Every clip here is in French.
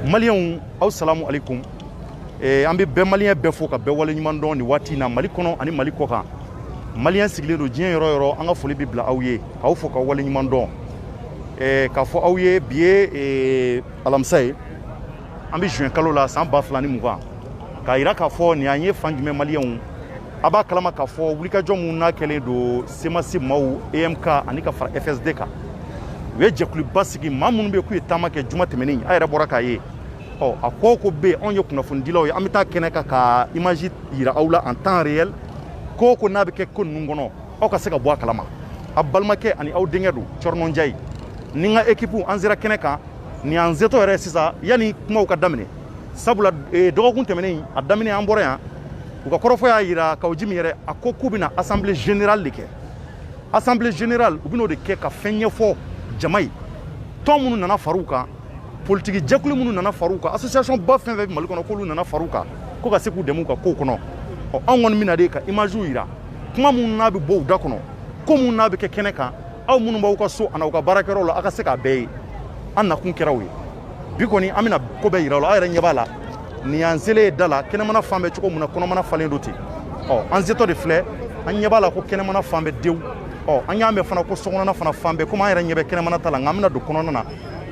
Maliens aw salamu alaikum an bɛ bɛɛ malien bɛɛ fo ka bɛɛ wale ɲuman dɔn ni waati na Mali kɔnɔ ani Mali kɔkan malien sigilen do diɲɛ yɔrɔ yɔrɔ an ka foli bɛ bila aw ye k'aw fo ka wale ɲuman dɔn k'a fɔ aw ye bi ye alamisa ye an bɛ juin kalo la san 2020 k'a yira k'a fɔ nin an ye fan jumɛn maliens a b'a kalama k'a fɔ wulikajɔ mun n'a kɛlen do CEMAC maaw EMK ani ka fara FSD kan u ye jɛkuluba sigi maa minnu bɛ k'u ye taama kɛ juma tɛmɛnen a yɛrɛ bɔra k'a ye a ko bɛ anw ye kunnafonidilaw ye an bɛ taa kɛnɛ kan ka image yira aw la en temps réel ko n'a bɛ kɛ ko ninnu kɔnɔ aw ka se ka bɔ a kalama a balimakɛ ani aw denkɛ don Cɔrɔnɔ Njayi ni n ka équipe an sera kɛnɛ kan ni an zetɔ yɛrɛ sisan yanni kumaw ka daminɛ sabula dɔgɔkun tɛmɛnen a daminɛ an bɔra yan u ka kɔrɔfɔ y'a yira Kawo Jimi yɛrɛ a ko k'u bɛna assemblée générale de kɛ assemblée générale u bɛn'o de kɛ ka fɛn ɲɛfɔ jama ye tɔn minnu nana far'u kan politique jɛkulu minnu nana far'u kan association ba fɛn fɛn bɛ Mali kɔnɔ k'olu nana far'u kan ko ka se k'u dɛmɛ u ka kow kɔnɔ anw kɔni bɛna de ka image yira kuma minnu n'a bɛ bɔ u da kɔnɔ ko minnu n'a bɛ kɛ kɛnɛ kan aw minnu b'aw ka so ani aw ka baarakɛyɔrɔ la aw ka se k'a bɛɛ ye an nakun kɛra o ye bi kɔni an bɛna ko bɛɛ yira aw la aw yɛrɛ ɲɛ b'a la nin y'an selen ye da la kɛnɛmana fan bɛ cogo min na kɔnɔmana falen do ten an zetɔ de filɛ an ɲɛ b'a la ko kɛnɛmana fan bɛ dewu an y'a mɛn fana ko sokɔnɔna fana fan bɛɛ komi an yɛrɛ ɲɛ bɛ kɛnɛmana ta la nka an bɛna don kɔnɔna na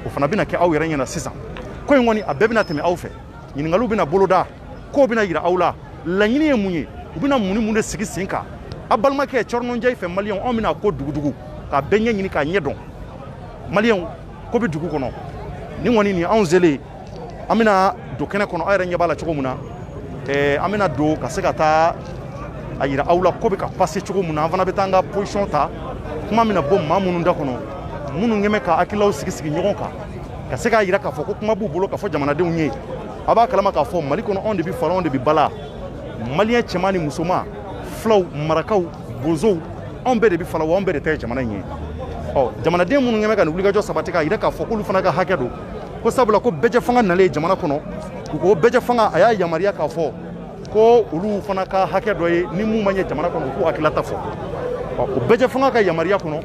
o fana bɛna kɛ aw yɛrɛ ɲɛna sisan ko in kɔni a bɛɛ bɛna tɛmɛ aw fɛ ɲininkaliw bɛna boloda kow bɛna yira aw la laɲini ye mun ye u bɛna mun ni mun de sigi sen kan a balimakɛ Cɔrɔnɔ Njayi fɛ maliyɛnw anw bɛna ko dugudugu k'a bɛɛ ɲɛɲini k'a ɲɛ dɔn maliyɛnw ko bɛ dugu kɔnɔ ni kɔni nin anw selen an bɛna don kɛnɛ kɔnɔ aw yɛrɛ ɲɛ b'a la cogo min na an bɛna don ka se ka taa a yira aw la ko bɛ ka passer cogo min na an fana bɛ taa an ka position ta kuma bɛna bɔ maa minnu da kɔnɔ minnu kɛn bɛ ka hakililaw sigi sigi ɲɔgɔn kan ka se k'a yira k'a fɔ ko kuma b'u bolo k'a fɔ jamanadenw ye a b'a kalama k'a fɔ Mali kɔnɔ anw de bɛ fara anw de bɛ bala maliyɛn cɛman ni musoman filaw marakaw bozow anw bɛɛ de bɛ fara wa anw bɛɛ de ta ye jamana in ye jamanaden minnu kɛn bɛ ka nin wulikajɔ sabati k'a yira k'a fɔ k'olu fana ka hakɛ don ko sabula ko bɛɛjɛ fanga nalen jamana kɔnɔ u ko bɛɛjɛ fanga a y'a yamaruya k'a fɔ ko olu fana ka hakɛ dɔ ye ni mun ma ɲɛ jamana kɔnɔ k'u hakilata fɔ o bɛɛjɛ fanga ka yamaruya kɔnɔ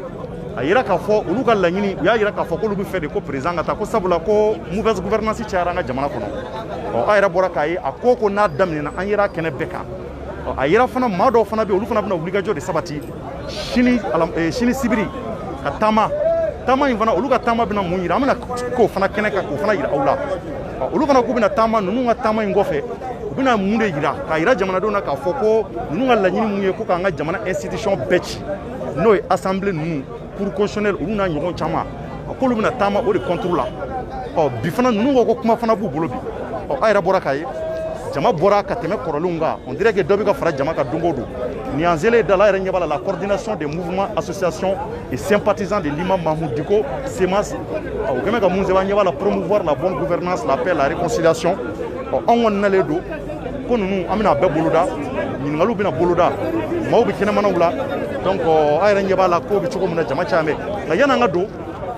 a yira k'a fɔ olu ka laɲini u y'a yira k'a fɔ k'olu bɛ fɛ de ko président ka taa ko sabula ko mauvaise gouvernance cayara an ka jamana kɔnɔ a yɛrɛ bɔra k'a ye a ko n'a daminɛna an yera kɛnɛ bɛɛ kan a yira fana maa dɔw fana bɛ olu fana bɛna wulikajɔ de sabati sini sibiri ka taama in fana olu ka taama bɛna mun yira an bɛna k'o fana kɛnɛ kan k'o fana yira aw la olu fana k'u bɛna taama ninnu ka taama in kɔfɛ u bɛna mun de yira k'a yira jamanadenw na k'a fɔ ko ninnu ka laɲini mun ye ko k'an ka jamana institution bɛɛ ci n'o ye assemblée ninnu cour constitutionnelle olu n'a ɲɔgɔn caman k'olu bɛna taama o de contre la bi fana ninnu ko ko kuma fana b'u bolo bi a yɛrɛ bɔra k'a ye jama bɔra ka tɛmɛ kɔrɔlenw kan on dirait que dɔ bɛ ka fara jama kan don o don nin y'an selen da la yɛrɛ ɲɛ b'a la coordination des mouvements associations et sympathisants de l'imam Mahmoud Dicko CEMAC u kɛn bɛ ka mun sɛbɛn an ɲɛ b'a la promouvoir la bonne gouvernance la paix la réconciliation anw kɔni nalen don ko ninnu an bɛna bɛɛ boloda ɲininkaliw bɛna boloda maaw bɛ kɛnɛmanaw la donc a yɛrɛ ɲɛ b'a la ko bɛ cogo min na jama caman bɛ nka yan'an ka don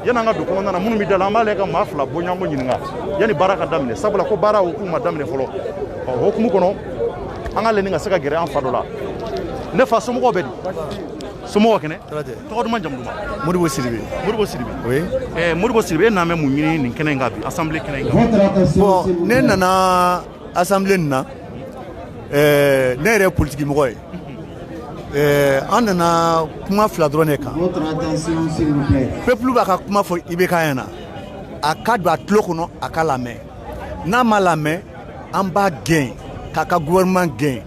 kɔnɔna na minnu bɛ da la an b'ale ka maa fila bɔɲɔgɔnko ɲininka yanni baara ka daminɛ sabula ko baara hokumu ma daminɛ fɔlɔ o hokumu kɔnɔ an ka leni ka se ka gɛrɛ an fa dɔ la ne fa somɔgɔw bɛ di somɔgɔw kɛnɛ tɔgɔ duman jamu duman Modibo Sidibe Modibo Sidibe e n'an bɛ mun ɲini nin kɛnɛ in kan bi assemblée kɛnɛ in kan bon ne nana assemblée nin na ne yɛrɛ ye politique mɔgɔ ye an nana kuma fila dɔrɔn de kan peuple b'a ka kuma fɔ IBK ɲɛna a ka don a tulo kɔnɔ a ka lamɛn n'a ma lamɛn an b'a gɛn k'a ka gouvernement gɛn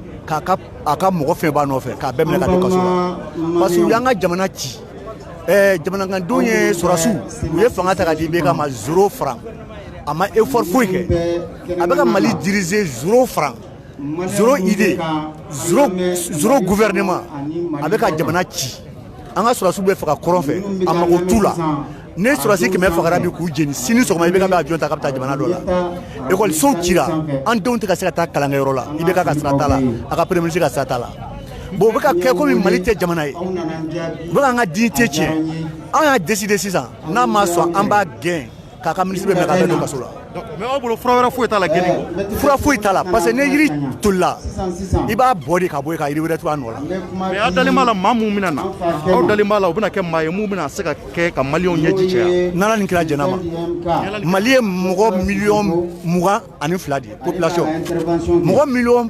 a ka mɔgɔ fɛn b'a nɔfɛ k'a bɛɛ minɛ ka don kaso la parce que u y'an ka jamana ci jamanakandenw ye sɔrɔsiw u ye fanga ta ka di IBK ma 0 franc a ma effort foyi kɛ a bɛ ka Mali diriger 0 franc 0 idée 0 gouvernement a bɛ ka jamana ci an ka sɔrɔsiw bɛ faga kɔrɔn fɛ a mago t'u la ne sɔrɔsi kɛmɛ fagara bi k'u jeni sini sɔgɔma IBK bɛ avion ta k'a bɛ taa jamana dɔ la ekɔlisow cira an denw tɛ ka se ka taa kalankɛyɔrɔ la IBK ka sira t'a la a ka premier ministre ka sira t'a la bon o bɛ ka kɛ komi Mali tɛ jamana ye u bɛ k'an ka dignité tiɲɛ an y'a décider sisan n'a ma sɔn an b'a gɛn k'a ka ministre bɛ minɛ k'a bɛ don kaso la. mais aw bolo fura wɛrɛ foyi t'a la geni kɔ. fura foyi t'a la parce que ni yiri tolila i b'a bɔ de ka bɔ yen ka yiri wɛrɛ to a nɔ la. mais aw dalen b'a la maa mun bɛna na aw dalen b'a la u bɛna kɛ maa ye mun bɛna se ka kɛ ka maliyɛnw ɲɛji cɛya. n'ala nin kɛra jɛnɛ ma mali ye mɔgɔ miliyɔn 22 de ye population mɔgɔ miliyɔn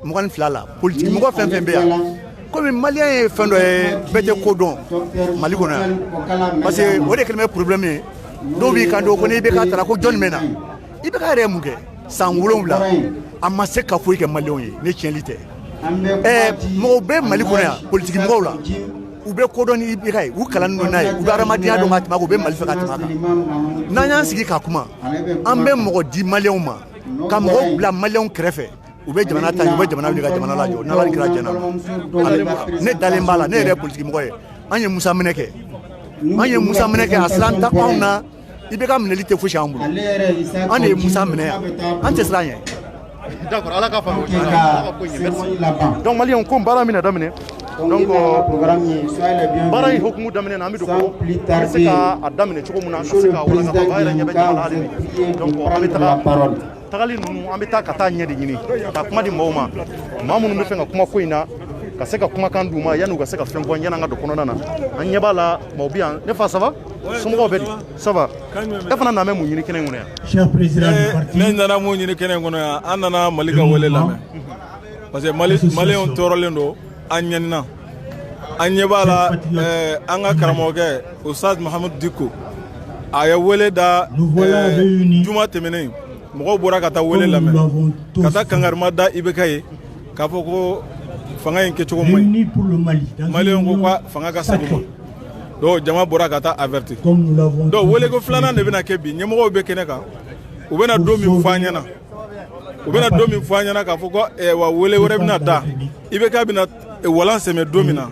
22 la politique mɔgɔ fɛn fɛn bɛ yan komi maliyɛn ye fɛn dɔ ye bɛɛ tɛ ko dɔn mali kɔnɔ yan parce que o de kɛlen bɛ problème ye dɔw b'i kan don ko n'i bɛ k'a tara ko jɔnni bɛ na i bɛ k'a yɛrɛ mun kɛ san 7 a ma se ka foyi kɛ maliyɛnw ye ni tiɲɛli tɛ mɔgɔw bɛ mali kɔnɔ yan politique mɔgɔw la u bɛ kodɔn ni IBK ye u kalan don n'a ye u bɛ adamadenya dɔn ka tɛmɛ u bɛ mali fɛ ka tɛmɛ a kan n'an y'an sigi ka kuma an bɛ mɔgɔ di maliyɛnw ma ka mɔgɔw bila maliyɛnw kɛrɛfɛ u bɛ jamana ta u bɛ jamana wuli ka jamana lajɔ n'ala ni kɛra jɛnɛ ne dalen b'a la ne yɛrɛ politique mɔgɔ ye an ye musa minɛ kɛ a siran ta anw na IBK minɛli tɛ fosi an bolo an de ye musa minɛ yan an tɛ siran ɲɛ. d'accord ala ka faamu donc maliyɛnw ko baara min na daminɛ donc baara in hukumu daminɛ na an bɛ don ko an bɛ se ka a daminɛ cogo min na ka se ka walasa ba yɛrɛ ɲɛ bɛ jamana hali bi donc an bɛ tagali ninnu an bɛ taa ka taa ɲɛ de ɲini ka taa kuma di mɔgɔw ma maa minnu bɛ fɛ ka kuma ko in na ka se ka kumakan d'u ma yanni u ka se ka fɛn fɔ yanni an ka don kɔnɔna na an ɲɛ b'a la maaw bɛ yan ne fa ça va somɔgɔw bɛ di ça va e fana na bɛ mun ɲini kɛnɛ in kɔnɔ yan. ne nana mun ɲini kɛnɛ in kɔnɔ yan an nana mali ka wele lamɛn parce que maliyɛnw tɔɔrɔlen don an ɲɛnina an ɲɛ b'a la an ka karamɔgɔkɛ Ustaz Mahamadu Diko a ye wele da juma tɛmɛnen mɔgɔw bɔra ka taa wele lamɛn ka taa kangarima da IBK ye k'a fɔ ko fanga in kɛcogo man ɲi maliyɛnw ko ka fanga ka segin ma donc jama bɔra ka taa averti donc weleko filanan de bɛna kɛ bi ɲɛmɔgɔw bɛ kɛnɛ kan u bɛna don min fɔ an ɲɛna k'a fɔ ko wa wele wɛrɛ bɛna da IBK bɛna walan sɛmɛ don min na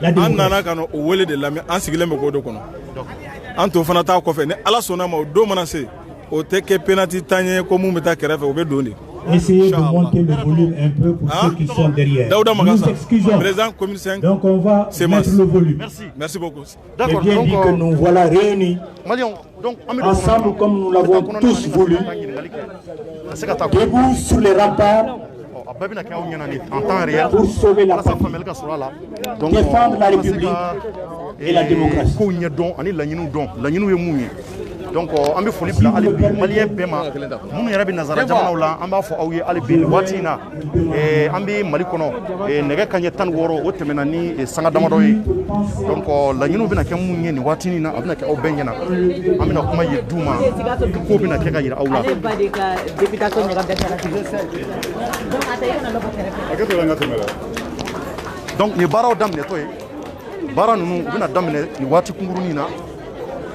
an nana ka na o wele de lamɛn an sigilen bɛ k'o de kɔnɔ an t'o fana taa kɔfɛ ni ala sɔnna ma o don mana se o tɛ kɛ penalty tan ye ko mun bɛ taa kɛrɛfɛ o bɛ don de. Essayez de monter le volume un peu pour ceux qui sont derrière. Nous nous excusons. Donc on va mettre le volume. Merci beaucoup. D'accord. Bien dit que nous voilà réunis ensemble comme nous l'avons tous voulu, debout sur les remparts pour sauver la patrie, défendre la République et la démocratie. Donc an bɛ foli bila hali bi maliyɛn bɛɛ ma minnu yɛrɛ bɛ nazara jamanaw la an b'a fɔ aw ye hali bi waati in na an bɛ mali kɔnɔ nɛgɛ kanɲɛ 16 o tɛmɛna ni sanga damadɔ ye donc laɲiniw bɛna kɛ mun ye nin waati in na a bɛna kɛ aw bɛɛ ɲɛna an bɛna kuma ye d'u ma ko bɛna kɛ ka yira aw la. donc nin baaraw daminɛtɔ ye baara ninnu u bɛna daminɛ nin waati kunkurunin na.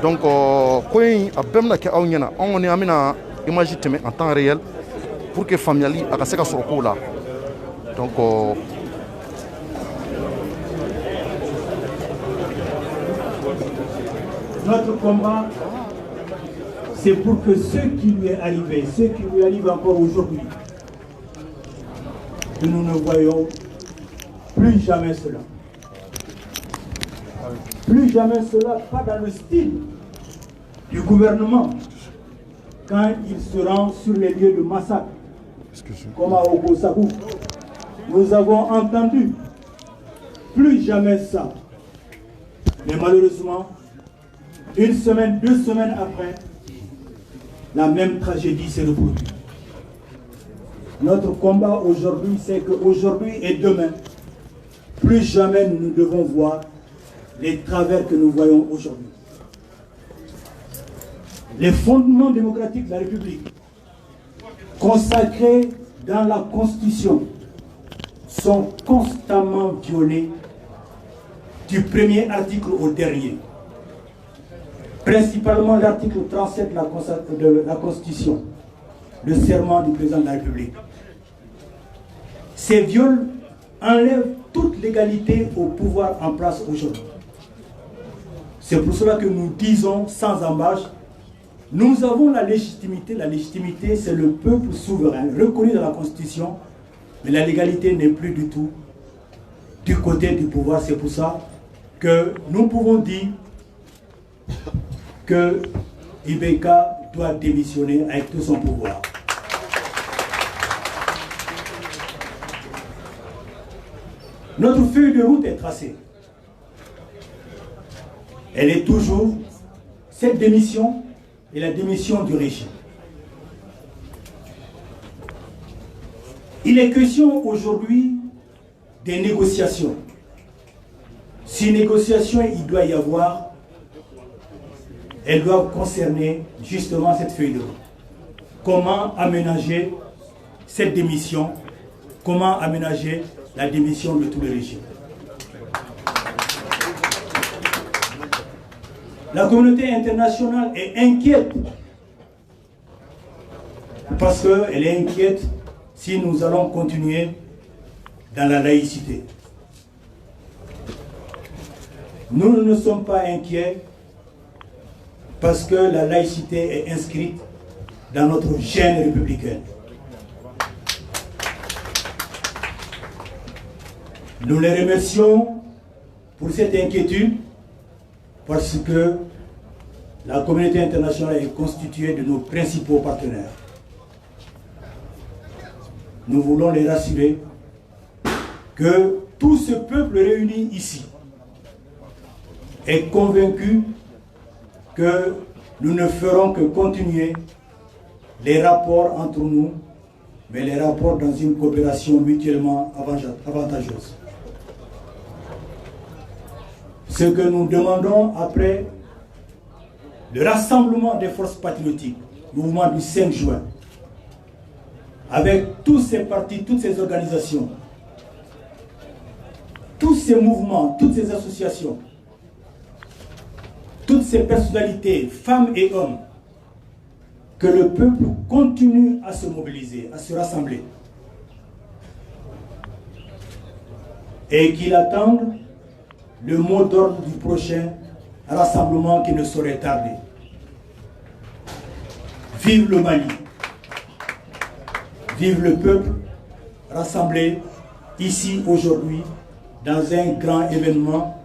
Donc, ko in a bɛɛ bɛna kɛ aw ɲɛna anw kɔni an bɛna image tɛmɛ en temps réel pour que faamuyali a ka se ka sɔrɔ kow la donc notre combat c'est pour que ce qui lui est arrivé, ce qui lui arrive encore aujourd'hui, que nous ne voyons plus jamais cela. Plus jamais cela, pas dans le style du gouvernement quand il se rend sur les lieux de massacre, comme à Ogosakou. Nous avons entendu plus jamais ça. Mais malheureusement, une semaine, 2 semaines après, la même tragédie s'est reproduite. Notre combat aujourd'hui, c'est qu'aujourd'hui et demain, plus jamais nous ne devons voir les travers que nous voyons aujourd'hui. Les fondements démocratiques de la République, consacrés dans la Constitution, sont constamment violés du premier article au dernier. Principalement l'article 37 de la Constitution, le serment du président de la République. Ces viols enlèvent toute l'égalité au pouvoir en place aujourd'hui. C'est pour cela que nous disons sans embâche, nous avons la légitimité. La légitimité, c'est le peuple souverain, reconnu dans la Constitution, mais la légalité n'est plus du tout du côté du pouvoir. C'est pour ça que nous pouvons dire que Ibeka doit démissionner avec tout son pouvoir. Notre feuille de route est tracée. Elle est toujours cette démission et la démission du régime. Il est question aujourd'hui des négociations. Si négociations il doit y avoir, elles doivent concerner justement cette feuille de route. Comment aménager cette démission? Comment aménager la démission de tout le régime? La communauté internationale est inquiète parce qu'elle est inquiète si nous allons continuer dans la laïcité. Nous ne sommes pas inquiets parce que la laïcité est inscrite dans notre gène républicain. Nous les remercions pour cette inquiétude parce que la communauté internationale est constituée de nos principaux partenaires. Nous voulons les rassurer que tout ce peuple réuni ici est convaincu que nous ne ferons que continuer les rapports entre nous, mais les rapports dans une coopération mutuellement avantageuse. Ce que nous demandons après le rassemblement des forces patriotiques, mouvement du 5 juin, avec tous ces partis, toutes ces organisations, tous ces mouvements, toutes ces associations, toutes ces personnalités, femmes et hommes, que le peuple continue à se mobiliser, à se rassembler. Et qu'il attende le mot d'ordre du prochain rassemblement qui ne saurait tarder. Vive le Mali. Vive le peuple rassemblé ici aujourd'hui dans un grand événement.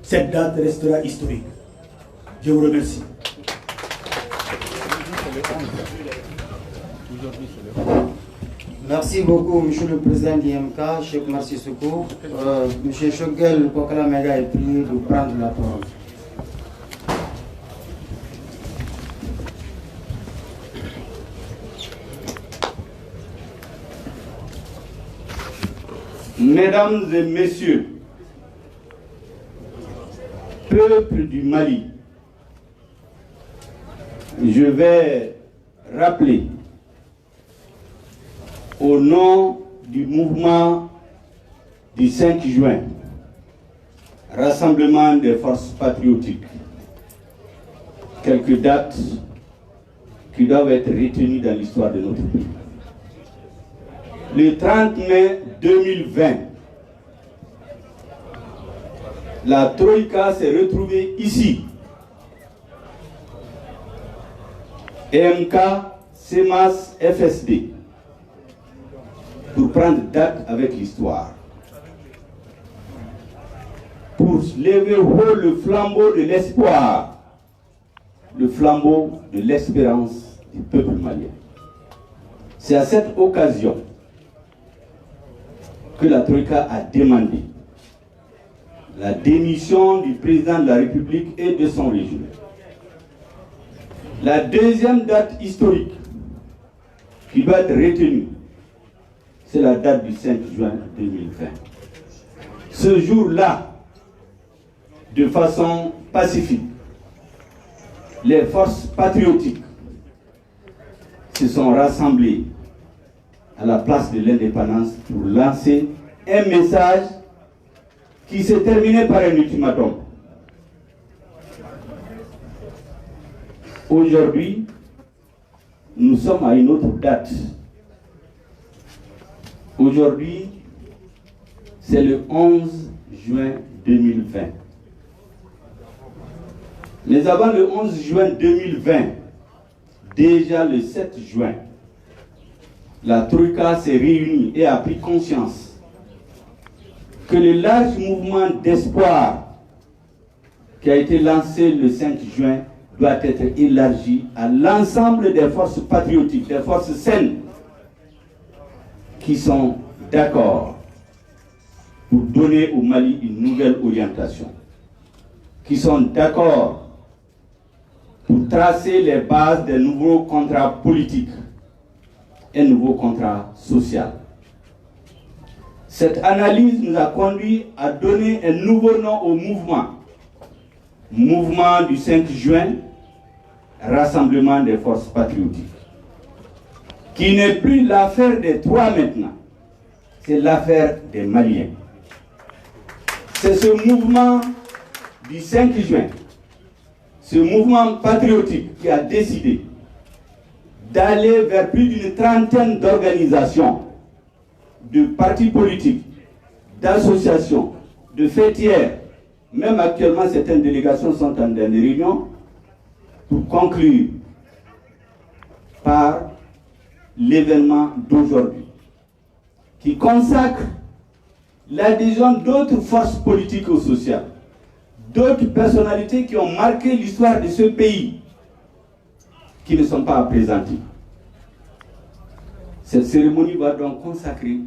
Cette date restera historique. Je vous remercie. Merci beaucoup, Monsieur le Président d'IMK, Cheikh Marci Soukou. Monsieur Shogel Kokala Mega est prié de prendre la parole. Mesdames et Messieurs, peuple du Mali, je vais rappeler au nom du mouvement du 5 juin, Rassemblement des forces patriotiques, quelques dates qui doivent être retenues dans l'histoire de notre pays. Le 30 mai 2020, la Troïka s'est retrouvée ici. EMK, CEMAS, FSD, pour prendre date avec l'histoire. Pour lever haut le flambeau de l'espoir, le flambeau de l'espérance du peuple malien. C'est à cette occasion que la Troïka a demandé la démission du président de la République et de son régime. La deuxième date historique qui va être retenue, c'est la date du 5 juin 2020. Ce jour-là, de façon pacifique, les forces patriotiques se sont rassemblées à la place de l'indépendance pour lancer un message qui s'est terminé par un ultimatum. Aujourd'hui, nous sommes à une autre date. Aujourd'hui, c'est le 11 juin 2020. Mais avant le 11 juin 2020, déjà le 7 juin, la Troïka s'est réunie et a pris conscience que le large mouvement d'espoir qui a été lancé le 5 juin doit être élargie à l'ensemble des forces patriotiques, des forces saines qui sont d'accord pour donner au Mali une nouvelle orientation, qui sont d'accord pour tracer les bases des nouveaux contrats politiques et nouveaux contrats sociaux. Cette analyse nous a conduit à donner un nouveau nom au mouvement du 5 juin, Rassemblement des forces patriotiques, qui n'est plus l'affaire des trois maintenant, c'est l'affaire des Maliens. C'est ce mouvement du 5 juin, ce mouvement patriotique qui a décidé d'aller vers plus d'une trentaine d'organisations, de partis politiques, d'associations, de fêtières. Même actuellement, certaines délégations sont dans des réunions pour conclure par l'événement d'aujourd'hui, qui consacre l'adhésion d'autres forces politiques ou sociales, d'autres personnalités qui ont marqué l'histoire de ce pays, qui ne sont pas présentées. Cette cérémonie va donc consacrer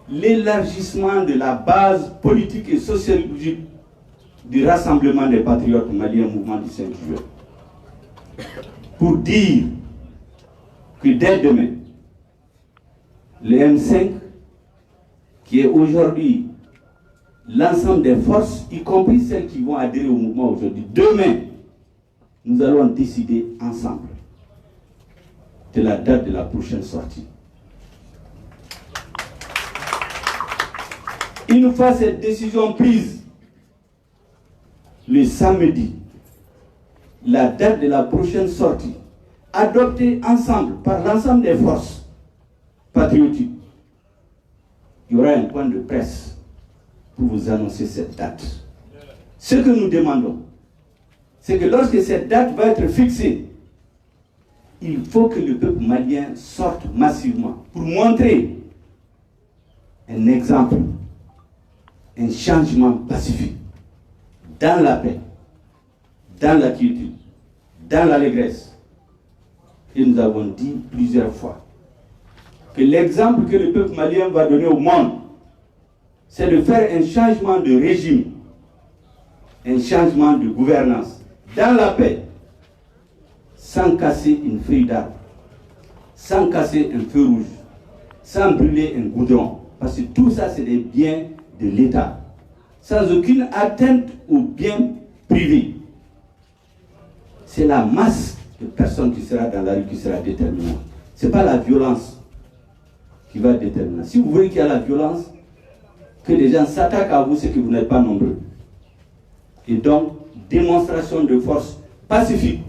l'élargissement de la base politique et sociologique du Rassemblement des patriotes maliens, mouvement du 5 juin. Pour dire que dès demain, le M5, qui est aujourd'hui l'ensemble des forces, y compris celles qui vont adhérer au mouvement aujourd'hui, demain, nous allons décider ensemble de la date de la prochaine sortie. Une fois cette décision prise, le samedi, la date de la prochaine sortie, adoptée ensemble par l'ensemble des forces patriotiques, il y aura un point de presse pour vous annoncer cette date. Ce que nous demandons, c'est que lorsque cette date va être fixée, il faut que le peuple malien sorte massivement pour montrer un exemple, un changement pacifique, dans la paix, dans la quiétude, dans l'allégresse. Et nous avons dit plusieurs fois que l'exemple que le peuple malien va donner au monde, c'est de faire un changement de régime, un changement de gouvernance, dans la paix, sans casser une feuille d'arbre, sans casser un feu rouge, sans brûler un goudron. Parce que tout ça, c'est des biens de l'État, sans aucune atteinte aux biens privés. C'est la masse de personnes qui sera dans la rue qui sera déterminante. Ce n'est pas la violence qui va déterminer. Si vous voulez qu'il y a la violence, que les gens s'attaquent à vous, c'est que vous n'êtes pas nombreux. Et donc, démonstration de force pacifique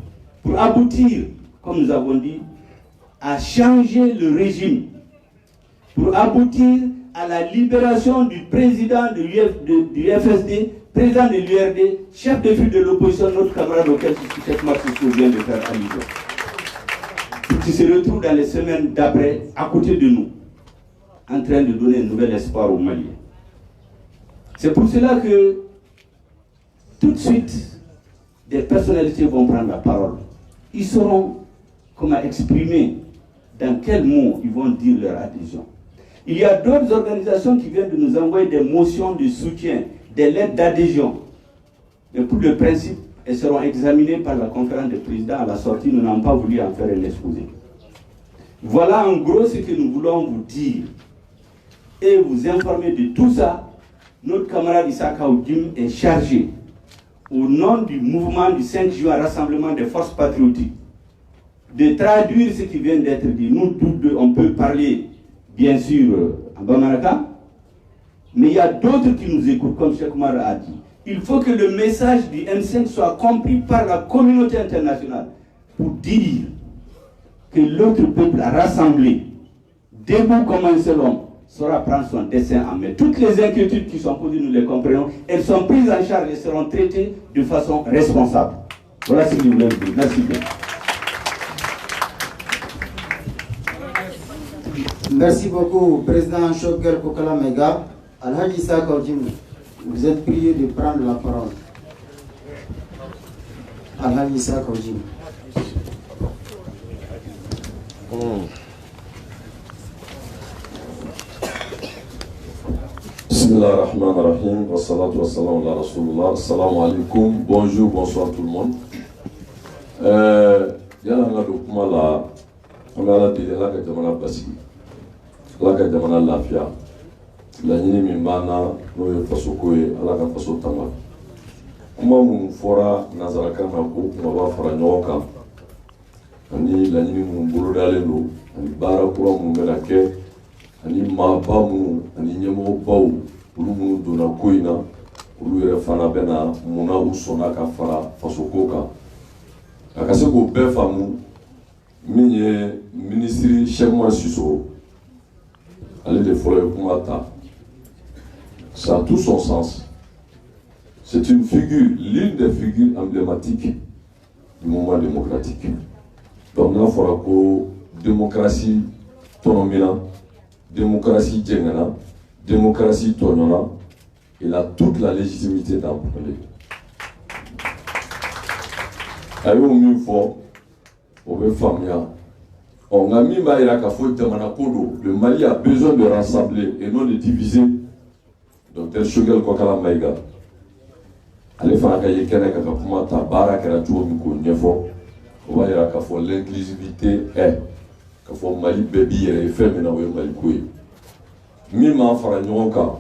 pour aboutir, comme nous avons dit, à changer le régime, pour aboutir à la libération du président du FSD, président de l'URD, chef de file de l'opposition, notre camarade auquel Cheikh Marsissou vient de faire allusion, qui se retrouve dans les semaines d'après, à côté de nous, en train de donner un nouvel espoir aux Maliens. C'est pour cela que, tout de suite, des personnalités vont prendre la parole. Ils sauront comment exprimer, dans quels mots ils vont dire leur adhésion. Il y a d'autres organisations qui viennent de nous envoyer des motions de soutien, des lettres d'adhésion. Mais pour le principe, elles seront examinées par la conférence des présidents à la sortie. Nous n'avons pas voulu en faire un exposé. Voilà en gros ce que nous voulons vous dire et vous informer de tout ça. Notre camarade Issaka Oudim est chargé, au nom du mouvement du 5 juin, Rassemblement des forces patriotiques, de traduire ce qui vient d'être dit. Nous tous deux, on peut parler, bien sûr, en Bamanaka, mais il y a d'autres qui nous écoutent, comme Cheikh Omar a dit. Il faut que le message du M5 soit compris par la communauté internationale pour dire que l'autre peuple a rassemblé, debout comme un seul homme, saura prendre son destin en main. Toutes les inquiétudes qui sont posées, nous les comprenons, elles sont prises en charge et seront traitées de façon responsable. Voilà ce que je voulais vous dire. Merci bien. Merci beaucoup, Président Choguel Kokala Mega. Alhaji Issaka Oudim, vous êtes prié de prendre la parole. Alhaji Issa Kojim. Bismillahirrahmanirrahim. Wa salatu wa salam ala Rasulullah. Assalamu alaikum. Bonjour, bonsoir tout le monde. Yala nga do kuma la an bɛ ala deli ala ka jamana basigi ala ka jamana lafiya laɲini min b'an na n'o ye fasoko ye ala ka faso tanga kuma minnu fɔra nanzarakan na ko kumaba fara ɲɔgɔn kan ani laɲini minnu bolodalen don ani baara kura minnu bɛna kɛ ani maaba minnu ani ɲɛmɔgɔbaw olu minnu donna ko in na olu yɛrɛ fana bɛna munna u sɔnna ka fara fasoko kan a ka se k'o bɛɛ faamu min ye ministre Cheikh Oumar Sissoko ale de fɔlɔ ye kuma ta. Ça a tout son sens. C'est une figure, l'une des figures emblématiques du mouvement démocratique. Donc n'a fɔra ko démocratie tɔnɔmina, démocratie jɛngɛna, démocratie tɔɲɔna, il a toute la légitimité d'en parler. A y'o min fɔ o bɛ faamuya. Nka min b'a yira k'a fɔ jamana ko don, le Mali a besoin de rassembler et non de diviser. Docteur Shogel Kokala Maïga ale fana ka ye kɛnɛ ka kuma ta baara kɛra cogo min k'o ɲɛfɔ o b'a yira k'a fɔ l'inclusivité est k'a fɔ Mali bɛɛ b'i yɛrɛ ye fɛn min na o ye Mali ko ye min m'an fara ɲɔgɔn kan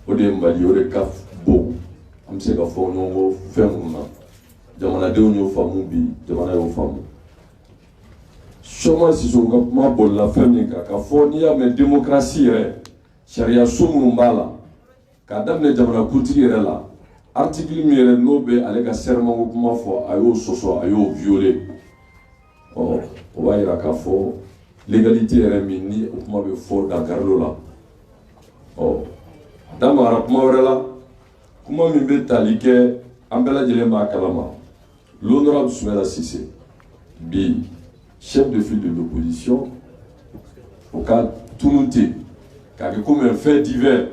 o de ye Mali o de ka bon an bɛ se ka fɔ ɲɔgɔn kɔ fɛn minnu na jamanadenw y'o faamu bi jamana y'o faamu Cheikh Oumar Sissoko ka kuma bolila fɛn min kan k'a fɔ n'i y'a mɛn démocratie yɛrɛ sariya so minnu b'a la k'a daminɛ jamana kuntigi yɛrɛ la article min yɛrɛ n'o bɛ ale ka serment ko kuma fɔ a y'o sɔsɔ a y'o violer o b'a yira k'a fɔ légalité yɛrɛ min ni o kuma bɛ fɔ Dankari la a da magara kuma wɛrɛ la kuma min bɛ tali kɛ an bɛɛ lajɛlen b'a kalama l'honorable Soumaïla Cissé bi chef de file de l'opposition o ka tunun ten k'a kɛ comme un fait divers.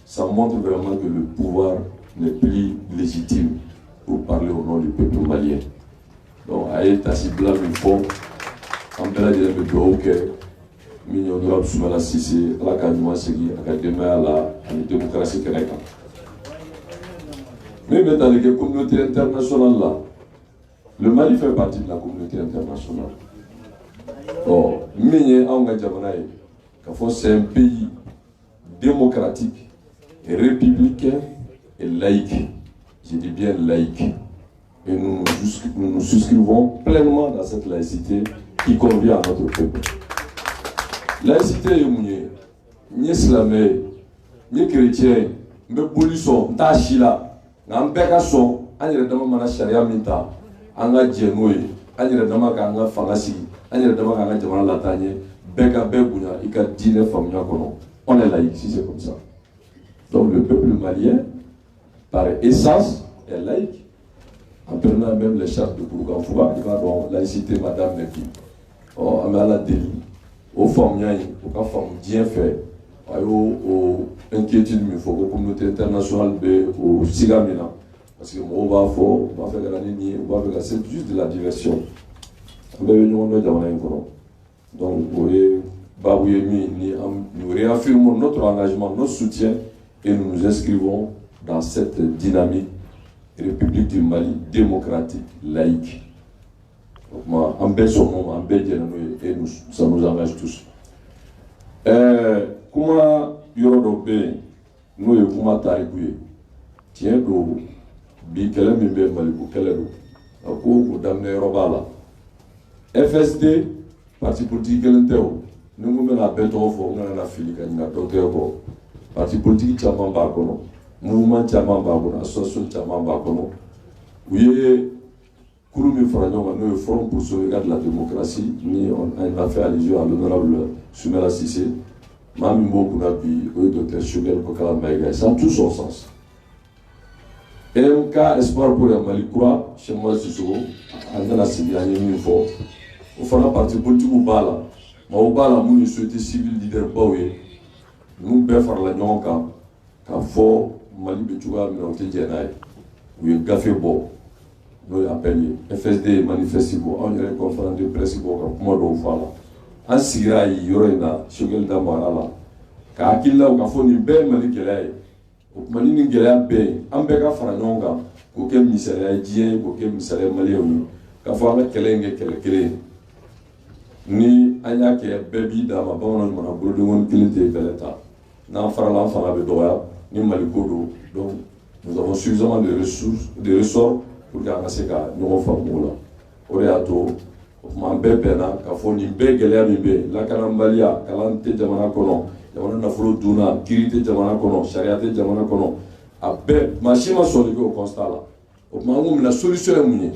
Ça montre vraiment que le pouvoir n'est plus légitime pour parler au nom du peuple malien. Donc, Aïe Tassibla me font, en bel et bien, le que Mignon Honorable Soumaïla Cissé, à la Kanyoua Segui, à la démocratie kerekana. Mais dans les communautés internationales là, le Mali fait partie de la communauté internationale. Bon, Mignon Angadjamanaï, c'est un pays démocratique, républicain et laïque. Je dis bien laïque. Et nous nous souscrivons pleinement dans cette laïcité qui convient à notre peuple. Laïcité est ni islamé, ni chrétien, ni polisson, ni tachila, ni bekason, ni redama sharia minta, ni djenoué, ni redama kanga fangasi, ni redama kanga jamana latanye, beka begunya, ika dîner famille kono. On est laïque si c'est comme ça. Donc le peuple malien, par essence, est laïque. En prenant même les chartes de Kouroukanfouba, il va dans laïcité, madame Nepi. Oh, Amala Deli, aux femmes, aux femmes bien fait, aux inquiétudes, il faut que la communauté internationale au Sigamina. Parce que on va faire l'année, on va faire c'est juste de la diversion. Donc, nous réaffirmons notre engagement, notre soutien et nous nous inscrivons dans cette dynamique République du Mali démocratique, laïque. Donc, moi, en bel son nom, en bel et ça nous engage tous. Comment Yorodobé, nous et comment Taribouye, tiens, bi kele min bɛ Maliku kɛlɛ don a ko o daminɛ yɔrɔba la FSD parti politique kelen tɛ o ni n ko bɛna bɛɛ tɔgɔ fɔ n kana na fili ka ɲina dɔ tɛ kɔ parti politique caman b'a kɔnɔ mouvement caman b'a kɔnɔ association caman b'a kɔnɔ u ye kuru min fara ɲɔgɔn kan n'o ye Forum pour sauvegarde de la démocratie ni on a fait allusion à l'honorable Soumaïla Cissé maa min b'o kunna bi o ye docteur Shogel Kokala Maïga ça a tout son sens. MK Espoir pour le Mali Kura, Cheikh Oumar Sissoko, en a la Sibiranie une fois. Au fond, la partie politique au Bala, mais au Bala, nous souhaitons civil leader Baoué, nous devons faire la nyonka, car fort Mali Betouga, mais on te dit, ou un café bon. nous appelons FSD manifeste on y a une conférence de presse comme moi d'au voilà en sigira y yorena Choguel Damara ka akilla ka fo ni be mali gele o mali ni gele be an be ka fara ɲɔgɔn kan k'o kɛ misaliya diɲɛ k'o kɛ misaliya maliyɛnw ye k'a fɔ an ka kɛlɛ in kɛ kɛlɛ kelen ni an y'a kɛ bɛɛ b'i d'a ma bamanan mana bolodenkɔni kelen tɛ bɛlɛ ta n'an farala an fanga bɛ dɔgɔya ni mali ko don donc nous avons suffisamment de ressources de ressorts pour que an ka se ka ɲɔgɔn faamu o la o de y'a to o tuma an bɛɛ bɛnna k'a fɔ nin bɛɛ gɛlɛya min bɛ yen lakanabaliya kalan tɛ jamana kɔnɔ jamana nafolo dunna kiiri tɛ jamana kɔnɔ sariya tɛ jamana kɔnɔ a bɛɛ maa si ma sɔnni kɛ o constat la o tuma an ko mina solution ye mun ye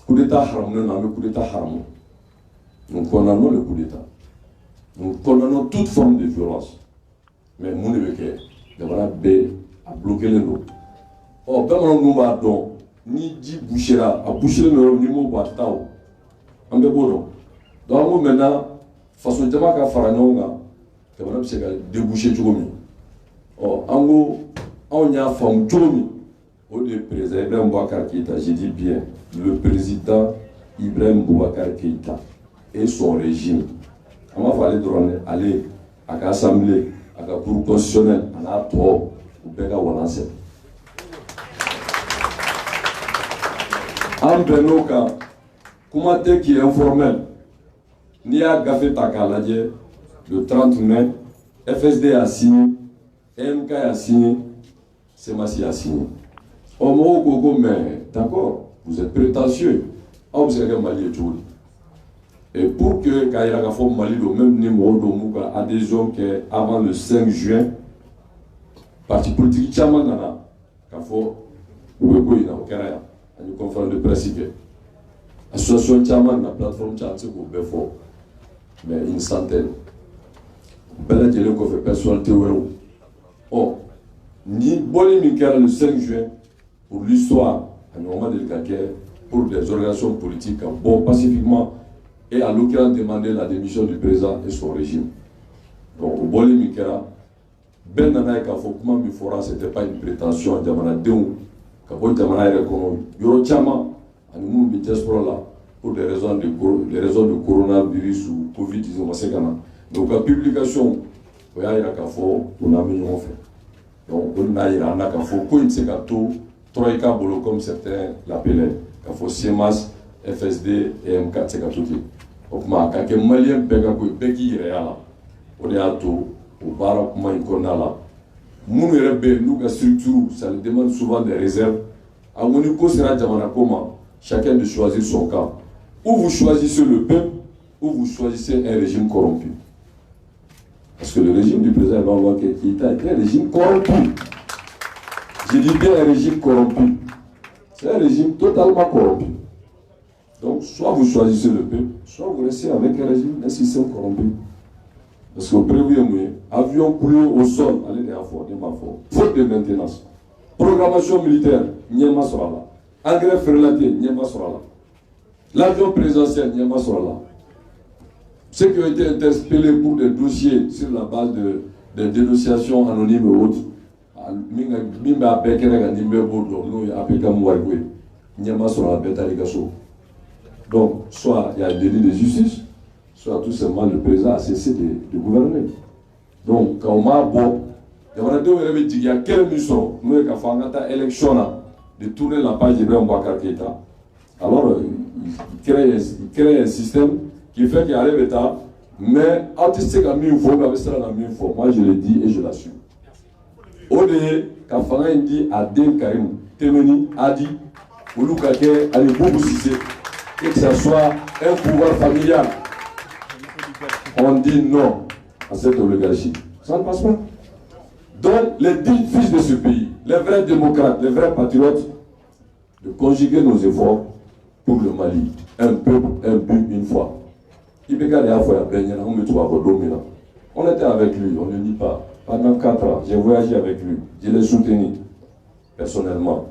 coup d'état haramunen don an bɛ coup d'état haramu nous condamnons le coup d'état nous condamnons toute forme de violence mais mun de bɛ kɛ jamana bɛɛ a bloquelen don ɔ bamananw dun b'a dɔn ni ji bouchera a bouchelen don yɔrɔ min n'i m'o bɔ a tɛ taa o an bɛɛ b'o dɔn donc an ko maintenant faso jama ka fara ɲɔgɔn kan jamana bɛ se ka déboucher cogo min ɔ an ko anw y'a faamu cogo min o de ye président Ibrahim Boubacar Keïta je dis bien le président Ibrahim Boubacar Keïta et son régime an b'a fɔ ale dɔrɔn dɛ ale a ka assemblée a ka cour constitutionnelle a n'a tɔ u bɛɛ ka walan sɛbɛn an bɛnn'o kan kuma tɛ qui est informel n'i y'a gafe ta k'a lajɛ le 30 mai FSD a signé MK a signé Semasi a signé o mɔgɔw ko ko mais d'accord vous êtes prétentieux aw bɛ se ka kɛ Mali ye cogo di et pour que k'a yira k'a fɔ Mali don même ni mɔgɔw dɔw m'u ka adhésion kɛ avant le 5 juin parti politique caman nana k'a fɔ u bɛ ko in na o kɛra yan an ye conférence de presse kɛ association caman na plateforme caman tɛ se k'o bɛɛ fɔ mais une centaine bɛɛ lajɛlen kɔfɛ personnalité wɛrɛw ɔ ni bɔli min kɛra le 5 juin pour l'histoire a ɲɔgɔn ma deli ka kɛ pour des organisations politiques ka bɔ pacifiquement et à l'occurrence demander la démission du président et son régime donc o bɔli min kɛra bɛɛ nana ye k'a fɔ kuma min fɔra c'était pas une prétention jamanadenw ka bɔ jamana yɛrɛ kɔnɔ yɔrɔ caman ani minnu bɛ diaspora la pour des raisons de coronavirus ou Covid-19 ma se ka na donc ka publication o y'a yira k'a fɔ o n'an bɛ ɲɔgɔn fɛ donc o n'a yira an na k'a fɔ ko in tɛ se ka to troïka bolo comme certains l'appelaient k'a fɔ CEMAS FSD et MK tɛ se ka to ten o tuma a ka kɛ maliyɛn bɛɛ ka ko ye bɛɛ k'i yɛrɛ y'a la o de y'a to o baara kuma in kɔnɔna la minnu yɛrɛ bɛ yen n'u ka structure ça leur demande souvent des réserves a ko ni ko sera jamana ko ma chacun de choisir son camp ou vous choisissez le peuple ou vous choisissez un régime corrompu. Parce que le régime du président Ibrahim Keïta est un régime corrompu. Je dis bien un régime corrompu. C'est un régime totalement corrompu. Donc, soit vous choisissez le peuple, soit vous restez avec un régime, un système corrompu. Parce que prévu, avion coulé au sol, allez derrière fort, faute de maintenance. Programmation militaire, Niema sera là. Engrais ferlaté, Niema sera là. L'avion présidentiel, Niema sera là. Ceux qui ont été interpellés pour des dossiers sur la base de dénonciations anonymes et autres, donc, soit il y a un délit de justice, soit tout simplement le président a cessé de gouverner. Donc, quand on m'a bon, il y a quelle mission nous avons fait une élection de tourner la page d'Ibrahim Boubacar Keïta. Alors, il crée un système qui fait qu'il arrive état, mais artistique a mis une fois, moi je le dis et je l'assume. Ode Kafanga dit à Den Karim Temeni a dit ou Lukake allez beaucoup citer que ce soit un pouvoir familial. On dit non à cette oligarchie. Ça ne passe pas. Donc les 10 fils de ce pays, les vrais démocrates, les vrais patriotes, de conjuguer nos efforts pour le Mali. Un peuple, un but, une foi. On était avec lui, on ne dit pas. Pendant 4 ans, j'ai voyagé avec lui, je l'ai soutenu personnellement.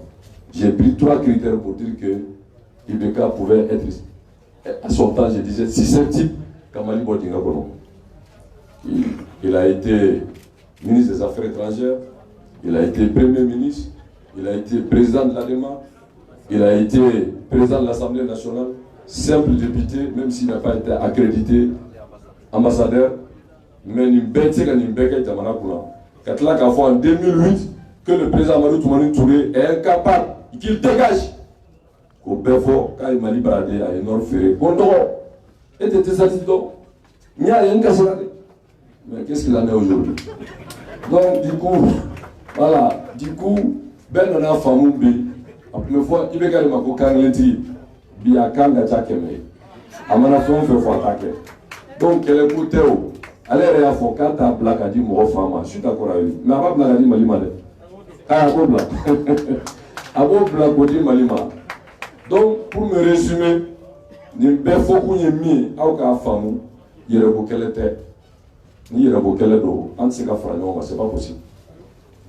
J'ai pris 3 critères pour dire que Ibeka pouvait être, à son temps, je disais, susceptible Kamali Bodinga Bono. Il a été ministre des Affaires étrangères, il a été Premier ministre, il a été président de l'ADEMA, Il a été président de l'Assemblée nationale, simple député, même s'il n'a pas été accrédité, ambassadeur. Mais il y a en 2008 que le président Amadou Toumani Touré est incapable, qu'il dégage. Au Béfo, quand il m'a libéré à Enor Ferré, et était satisfait. Il n'y a rien qu'à se regarder. Mais qu'est-ce qu'il en est aujourd'hui? Donc, du coup, voilà, Ben on a famille, la première fois, il y a un Kangleti, il y a Kanga Tchakeme. Amana fait attaquer. Donc, quel est le Théo? Allez, il y a un quand tu blague à dire mon femme, je suis d'accord avec lui. Mais pas blague à dire Malima. Ah, bon blague. Ah, bon blague à dire Malima. Donc, pour me résumer, il y a beaucoup de mis à la femme, il y a beaucoup de tête. Il y a beaucoup de dos. En ce cas, c'est pas possible.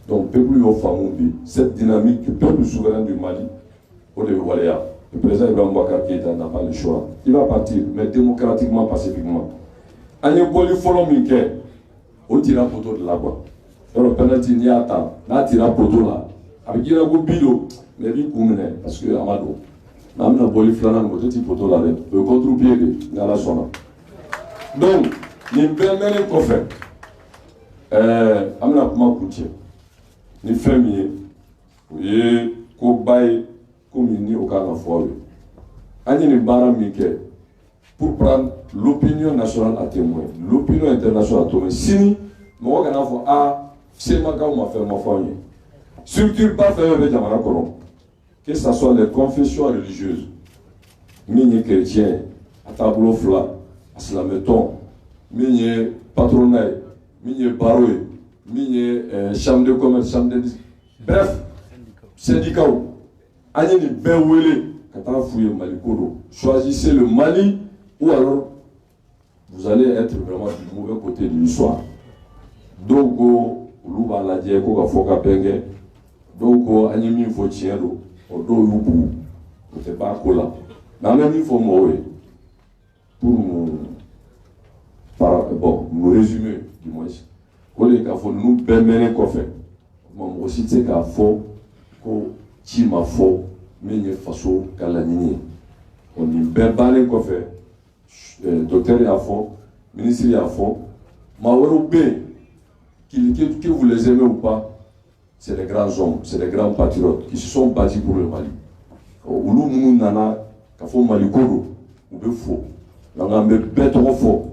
Donc, le peuple Famoubi, cette dynamique du peuple souverain du Mali, au début, le président Ibrahim Boubacar Keïta n'a pas le choix. Il va partir, mais démocratiquement, pacifiquement. Il y a un poli follow Minké, au tirant poteau de là-bas. Dans le penalty, il y a un temps, là, tirant poteau là. Avec il y a un bido, mais il y a parce que Amado. Nous avons un poli flanant, nous avons un poteau là, le contre-pied, il y a la sona. Donc, il y a un bel mêlé qu'on fait. Amna kuma kuche ni femi ye ko bay comme ni au cas fois ani ni bara mike pour prendre l'opinion nationale à témoin, l'opinion internationale à témoin. Si moi quand on a c'est ma m'a fait ma famille structure pas faire avec jamana kono, que ce soit les confessions religieuses mini chrétiens à tableau flat à slameton mini patronat mini baroé, mini chambre de commerce, chambre de bref, syndicat. Agnès ni Benwele, quand on fouille Malikodo, choisissez le Mali ou alors vous allez être vraiment du mauvais côté de l'histoire. Donc, Louba la Diego ga foka penge, donc Agnès mi faut tiendo, odo yubu, c'est pas cola. Mais même il faut mourir pour nous résumer. Du moins, il faut nous bénir qu'on fait. Mais aussi, c'est qu'il faut que ma faux, mais il faut que la ligne. On dit bénir qu'on fait. Docteur est à fond, ministre est à fond. Mais que vous les aimez ou pas, c'est les grands hommes, c'est les grands patriotes qui se sont battus pour le Mali. Nous, nana, qu'il faut Malikodo, ou bien faux. Nous avons bête trop fort.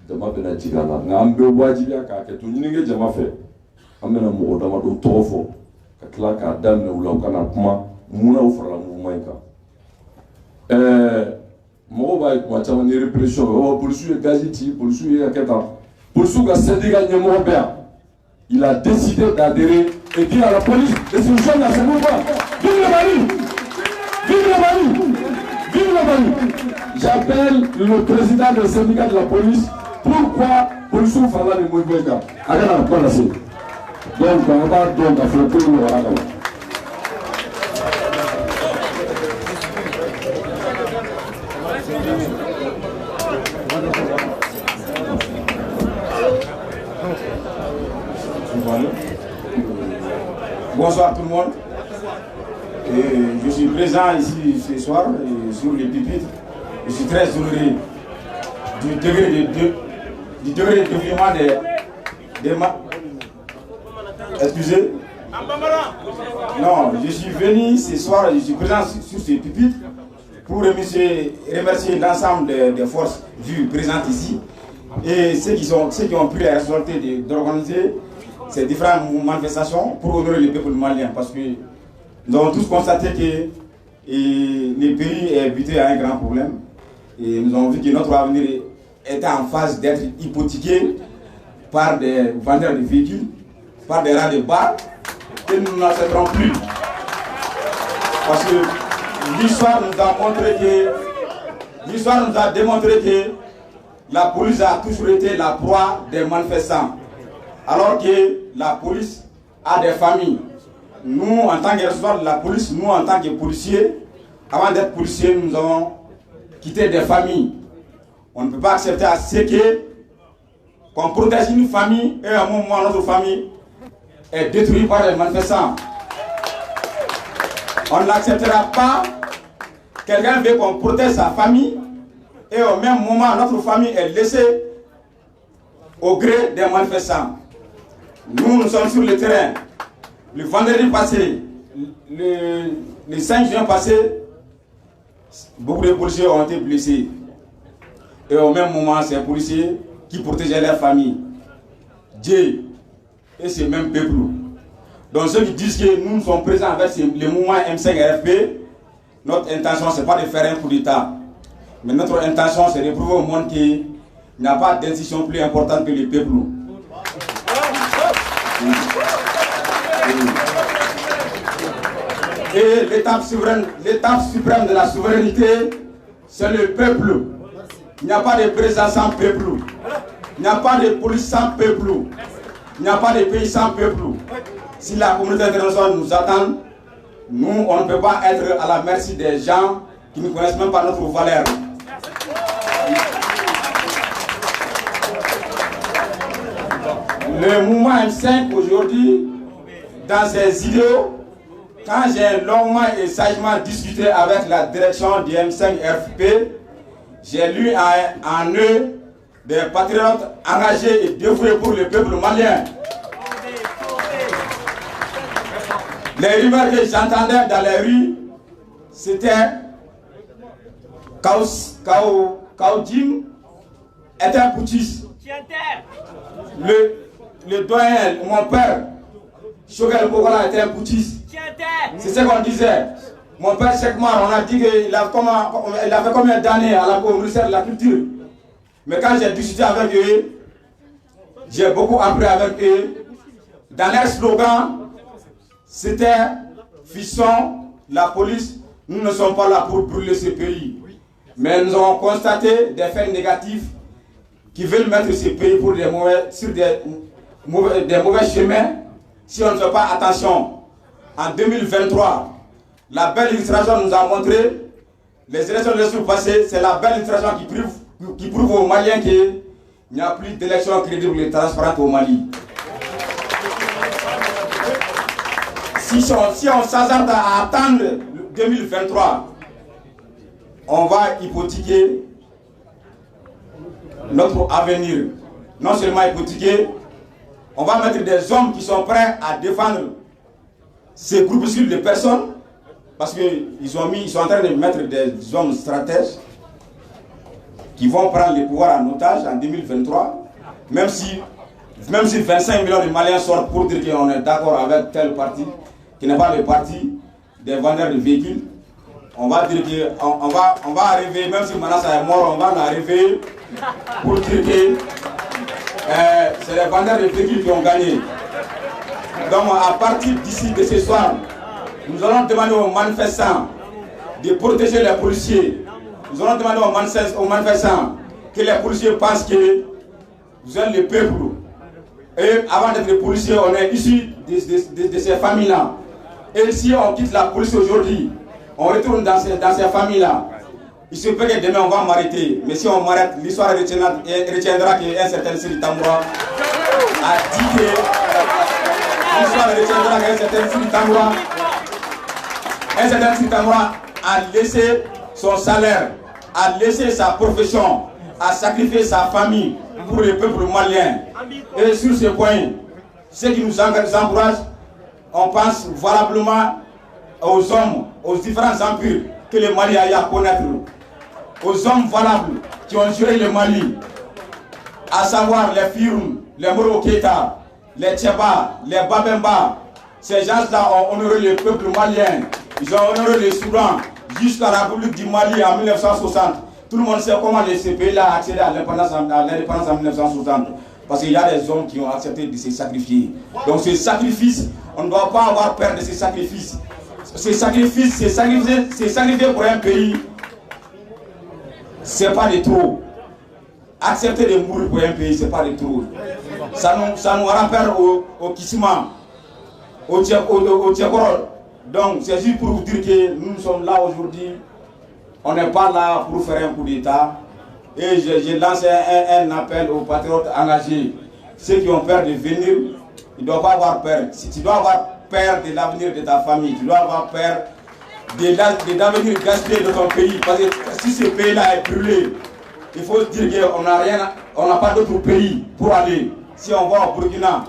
Dama bena jigana nga ambe wajibiya ka ke to nyinge jama fe amena mo dama do tofo ka kla ka damne ulaw kana kuma muna ufara mouvement ka mo ba ko chama ni répression o polisu e gazeti polisu e aketa polisu ga syndicat nyemo bea il a décidé d'adhérer et dire à la police de se joindre à ce mouvement. Vive le Mali! Vive le Mali! Vive le Mali! J'appelle le président du syndicat de la police. Pourquoi pour ce faire les mouvements? Alors, on va passer. Donc, on va donc affronter le Rwanda. Bonsoir tout le monde. Je suis présent ici ce soir sur les pupitres. Je suis très honoré du degré de développement des Excusez. Non, je suis venu ce soir, je suis présent sur ces pupitres pour remercier l'ensemble des forces vues présentes ici et ceux qui ont pris la responsabilité d'organiser ces différentes manifestations pour honorer le peuple malien, parce que nous avons tous constaté que le pays est buté à un grand problème et nous avons vu que notre avenir était en phase d'être hypothéqué par des vendeurs de véhicules, par des rats de bar, que nous n'accepterons plus. Parce que l'histoire nous a démontré que la police a toujours été la proie des manifestants. Alors que la police a des familles. Nous, en tant que responsables de la police, nous, en tant que policiers, avant d'être policiers, nous avons quitté des familles. On ne peut pas accepter à ce qu'on protège une famille et à un moment notre famille est détruite par les manifestants. On n'acceptera pas. Quelqu'un veut qu'on protège sa famille et au même moment, notre famille est laissée au gré des manifestants. Nous sommes sur le terrain. Le vendredi passé, le 5 juin passé, beaucoup de policiers ont été blessés. Et au même moment, c'est les policiers qui protégeaient leur famille. Dieu et ces mêmes peuples. Donc ceux qui disent que nous sommes présents avec le mouvement M5RFP, notre intention, ce n'est pas de faire un coup d'État. Mais notre intention, c'est de prouver au monde qu'il n'y a pas d'institution plus importante que le peuple. Et l'étape suprême de la souveraineté, c'est le peuple. Il n'y a pas de président sans peuple. Il n'y a pas de police sans peuple. Il n'y a pas de pays sans peuple. Si la communauté internationale nous attend, nous, on ne peut pas être à la merci des gens qui ne connaissent même pas notre valeur. Le mouvement M5 aujourd'hui, dans ses idéaux, quand j'ai longuement et sagement discuté avec la direction du M5RFP, j'ai lu en eux des patriotes engagés et dévoués pour le peuple malien. Les rumeurs que j'entendais dans les rues, c'était Kaodim était un putschiste. Le doyen, mon père, Choguel Bokola était un putschiste. C'est ce qu'on disait. Mon père Cheikmar, on a dit qu'il a fait combien d'années à la ministère de la Culture. Mais quand j'ai discuté avec eux, j'ai beaucoup appris avec eux. Dans leur slogan, c'était Fisson, la police, nous ne sommes pas là pour brûler ce pays. Mais nous avons constaté des faits négatifs qui veulent mettre ce pays sur des mauvais chemins si on ne fait pas attention. En 2023, la belle illustration nous a montré, les élections de l'année passée, c'est la belle illustration qui prouve aux Maliens qu'il n'y a plus d'élections crédibles et transparentes au Mali. Si on s'hasarde à attendre 2023, on va hypothéquer notre avenir. Non seulement hypothéquer, on va mettre des hommes qui sont prêts à défendre ces groupuscules de personnes, parce qu'ils sont en train de mettre des hommes stratèges qui vont prendre le pouvoir en otage en 2023, même si 25 millions de Maliens sortent pour dire qu'on est d'accord avec tel parti, qui n'est pas le parti des vendeurs de véhicules. On va dire qu'on va arriver, même si Manassa est mort, on va arriver pour dire que c'est les vendeurs de véhicules qui ont gagné. Donc à partir d'ici, de ce soir, nous allons demander aux manifestants de protéger les policiers. Nous allons demander aux manifestants que les policiers pensent que vous êtes le peuple. Et avant d'être les policiers, on est issus de ces familles-là. Et si on quitte la police aujourd'hui, on retourne dans ces familles-là. Il se peut que demain on va m'arrêter. Mais si on m'arrête, l'histoire retiendra qu'un certain Siri Tamboura a dit que l'histoire retiendra qu'un certain Siri Tamboura a laissé son salaire, a laissé sa profession, a sacrifié sa famille pour le peuple malien. Et sur ce point, ce qui nous encourage, on pense valablement aux hommes, aux différents empires que le Mali a eu à connaître, aux hommes valables qui ont géré le Mali, à savoir les Firoun, les Moro Keita, les Tcheba, les Babemba. Ces gens-là ont honoré le peuple malien, ils ont honoré le Soudan jusqu'à la République du Mali en 1960. Tout le monde sait comment ce pays-là a accédé à l'indépendance en 1960. Parce qu'il y a des hommes qui ont accepté de se sacrifier. Donc ce sacrifice, on ne doit pas avoir peur de ce sacrifice. Ce sacrifice, c'est sacrifier pour un pays, c'est pas de trop. Accepter de mourir pour un pays, c'est pas de trop. Ça nous rappelle au Kissima, au Tchekoro. Donc c'est juste pour vous dire que nous sommes là aujourd'hui. On n'est pas là pour faire un coup d'État. Et j'ai lancé un appel aux patriotes engagés. Ceux qui ont peur de venir, ils ne doivent pas avoir peur. Si tu dois avoir peur de l'avenir de ta famille, tu dois avoir peur d'avenir gaspillé de ton pays. Parce que si ce pays-là est brûlé, il faut dire qu'on n'a pas d'autre pays pour aller. Si on va au Burkina,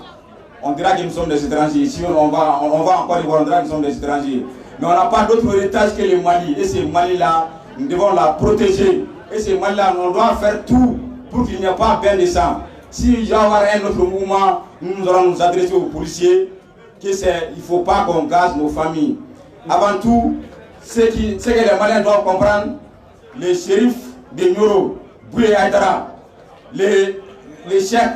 on dira que nous sommes des étrangers. Si on va encore voir, on dira que nous sommes des étrangers. Mais on n'a pas d'autre héritage que le Mali. Et ce Mali-là, nous devons la protéger. Et ce Mali-là, on doit faire tout pour qu'il n'y ait pas bain de sang. Si il y a un autre mouvement, nous allons nous adresser aux policiers qu'il ne faut pas qu'on gaze nos familles. Avant tout, ce que les Maliens doivent comprendre, les shérifs de Nioro, Bouye Aïdara, les chefs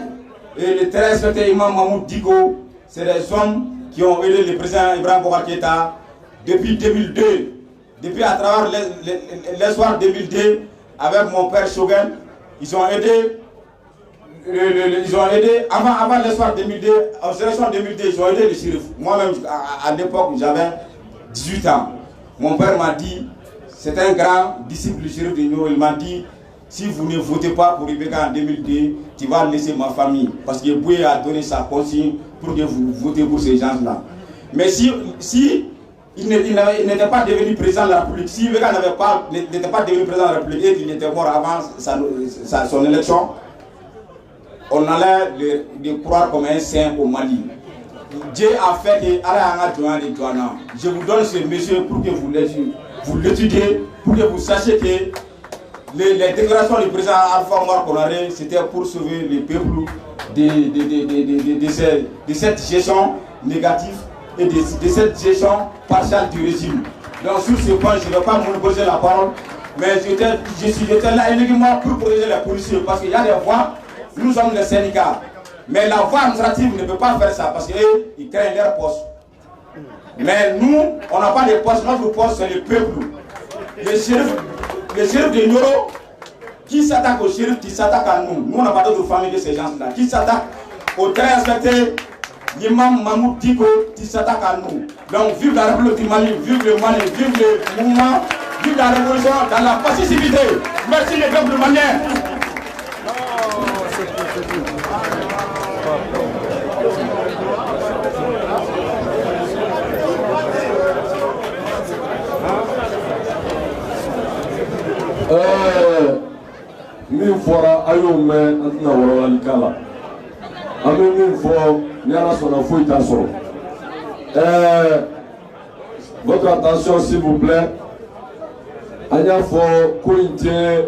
et les très respectés imam Mahmoud Diko, c'est des hommes qui ont aidé le président Ibrahim Boubacar Keïta depuis 2002. Depuis à travers l'espoir 2002, avec mon père Choguel, ils ont aidé. Avant l'espoir 2002, en sélection 2002, ils ont aidé les shérifs. Moi-même, à l'époque, j'avais 18 ans. Mon père m'a dit, c'est un grand disciple du shérif de Nioro, il m'a dit, si vous ne votez pas pour Ibeka en 2002, tu vas laisser ma famille. Parce que Bouye a donné sa consigne pour que vous votez pour ces gens-là. Mais si il n'était pas devenu président de la République, si Ibeka n'était pas devenu président de la République et qu'il était mort avant son élection, on allait le croire comme un saint au Mali. Dieu a fait que je vous donne ce monsieur pour que vous l'étudiez, pour que vous sachiez que les déclarations du président Alpha Omar Konaré, c'était pour sauver le peuple de cette gestion négative et de cette gestion partielle du régime. Donc sur ce point, je ne vais pas monopoliser la parole, mais j'étais là uniquement pour protéger les policiers, parce qu'il y a des voix, nous sommes des syndicats. Mais la voie administrative ne peut pas faire ça parce qu'ils craignent leur poste. Mais nous, on n'a pas de poste. Notre poste, c'est le peuple. Les shérifs de Nioro qui s'attaquent aux shérifs, qui s'attaquent à nous. Nous, on n'a pas d'autre famille de ces gens-là. Qui s'attaquent aux très respectés, l'imam Mahmoud Diko, qui s'attaquent à nous. Donc, vive la République du Mali, vive le Mali, vive le mouvement, vive la révolution dans la pacificité. Merci les peuples maliens. Min fɔra a y'o mɛn an tɛna wɔrɔwali k'a la an bɛ min fɔ ni ala sɔnna foyi t'a sɔrɔ votre attention s'il vous plaît an y'a fɔ ko in tɛ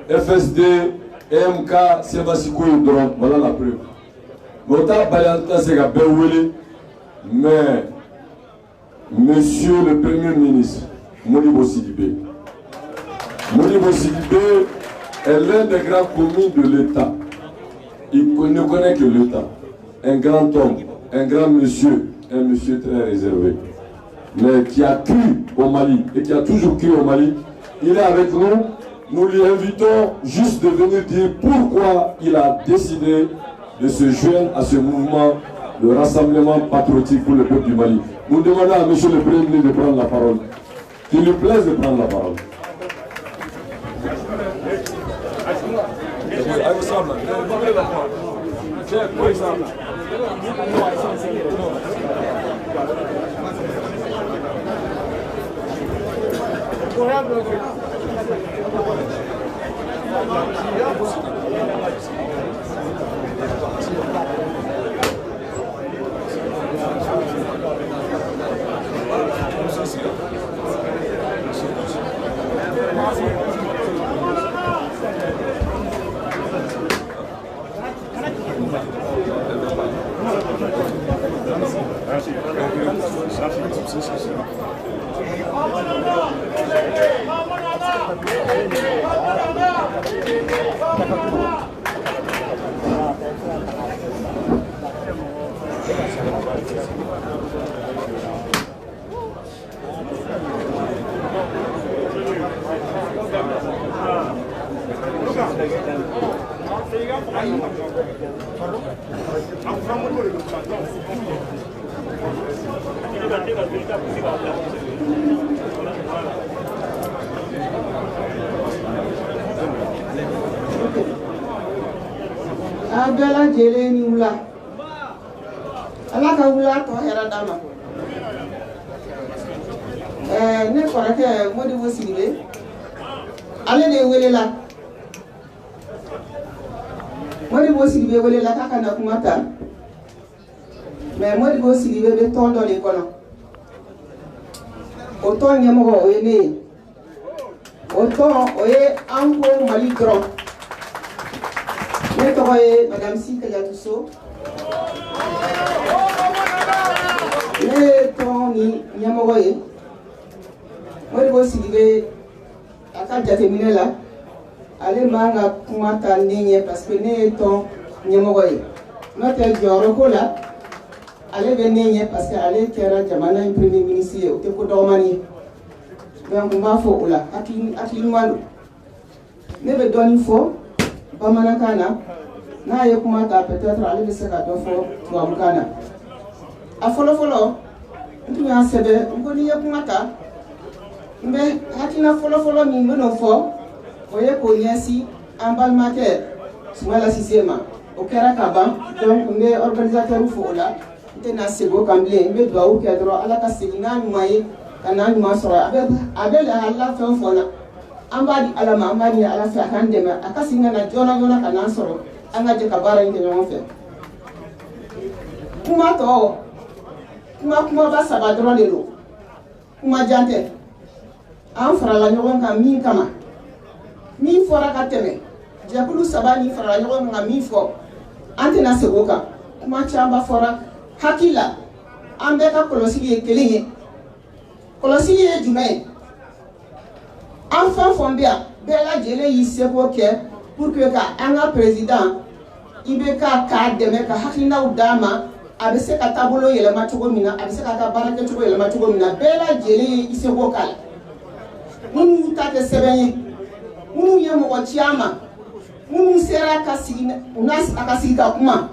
FSD EMK Sebasi ko in dɔrɔn voilà la preuve mais o t'a bali an tɛna se ka bɛɛ wele mais monsieur le premier ministre Modibo Sidibé est l'un des grands commis de l'État. Il ne connaît que l'État. Un grand homme, un grand monsieur, un monsieur très réservé. Mais qui a cru au Mali et qui a toujours cru au Mali. Il est avec nous. Nous lui invitons juste de venir dire pourquoi il a décidé de se joindre à ce mouvement de rassemblement patriotique pour le peuple du Mali. Nous demandons à monsieur le Premier ministre de prendre la parole. Qu'il lui plaise de prendre la parole. Abdallah Jeleni Wula. Ala ka wula to hera dama. ne kɔrɔkɛ Modibo Sidibe ale de welela Modibo Sidibe welela k'a ka na kuma ta mais Modibo Sidibe bɛ tɔn dɔ de kɔnɔ o tɔn ɲɛmɔgɔ o ye ne ye o tɔn o ye an ko Mali dɔrɔn ne tɔgɔ ye Madame Si Kadiatou Sow ne ye tɔn ni ɲɛmɔgɔ ye Modibo Sidibe a ka jateminɛ la ale man ka kuma ta ne ɲɛ parce que ne ye tɔn ɲɛmɔgɔ ye n'o tɛ jɔyɔrɔ ko la ale bɛ ne ɲɛ parce que ale kɛra jamana in premier ministre ye o tɛ ko dɔgɔmani ye donc n b'a fɔ o la hakili ɲuman don ne bɛ dɔɔnin fɔ bamanankan na n'a ye kuma ta peut-être ale bɛ se ka dɔ fɔ tubabukan na a fɔlɔfɔlɔ n tun y'a sɛbɛn n ko n'i ye kuma ta n bɛ hakilina fɔlɔfɔlɔ min bɛ n'o fɔ o ye k'o ɲɛsin an balimakɛ Sumala Sise ma o kɛra ka ban donc n bɛ organisateur fo o la n tɛna segin o kan bilen n bɛ dugawu kɛ dɔrɔn Ala ka segin n'a ɲuman ye ka n'a ɲuman sɔrɔ a bɛ lahala fɛn o fɛn na an b'a di Ala ma an b'a ɲini Ala fɛ a k'an dɛmɛ a ka segin ka na joona joona ka n'an sɔrɔ an ka jɛ ka baara in kɛ ɲɔgɔn fɛ kuma tɔ kumaba saba dɔrɔn de don kuma jan tɛ an farala ɲɔgɔn kan min kama min fɔra ka tɛmɛ jɛkulu saba ni farala ɲɔgɔn kan min fɔ an tɛna segin o kan kuma caman fɔra hakili la an bɛɛ ka kɔlɔsili ye kelen ye kɔlɔsili ye jumɛn ye an fɛn fɛn bɛ yan bɛɛ lajɛlen y'i seko kɛ pour que ka an ka président i bɛ k'a dɛmɛ ka hakilinaw d'a ma a bɛ se ka taabolo yɛlɛma cogo min na a bɛ se ka baara kɛcogo yɛlɛma cogo min na bɛɛ lajɛlen ye i seko k'a la minnu y'u ta kɛ sɛbɛn ye minnu ye mɔgɔ ci an ma minnu sera ka sigi a ka sigi ka kuma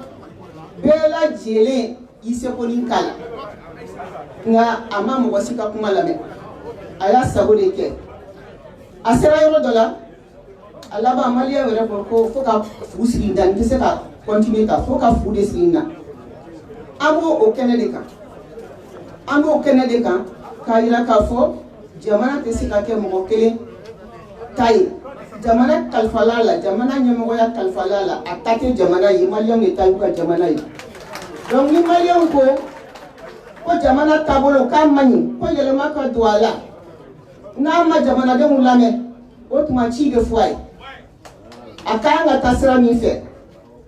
bɛɛ lajɛlen i seko ni k'a la nka a ma mɔgɔ si ka kuma lamɛn a y'a sago de kɛ a sera yɔrɔ dɔ la a laban maliyɛn yɛrɛ ko fo ka fu sigi n da n tɛ se ka continuer ta fo ka fu de sigi n na an b'o kɛnɛ de kan k'a yira k'a fɔ jamana tɛ se ka kɛ mɔgɔ kelen ta ye jamana kalifala la jamana ɲɛmɔgɔya kalifala la a ta tɛ jamana ye maliyɛnw de ta y'u ka jamana ye donc ni maliyɛnw ko jamana taabolo k'a man ɲi ko yɛlɛma ka don a la n'a ma jamanadenw lamɛn o tuma ci bɛ fɔ a ye a k'an ka taa sira min fɛ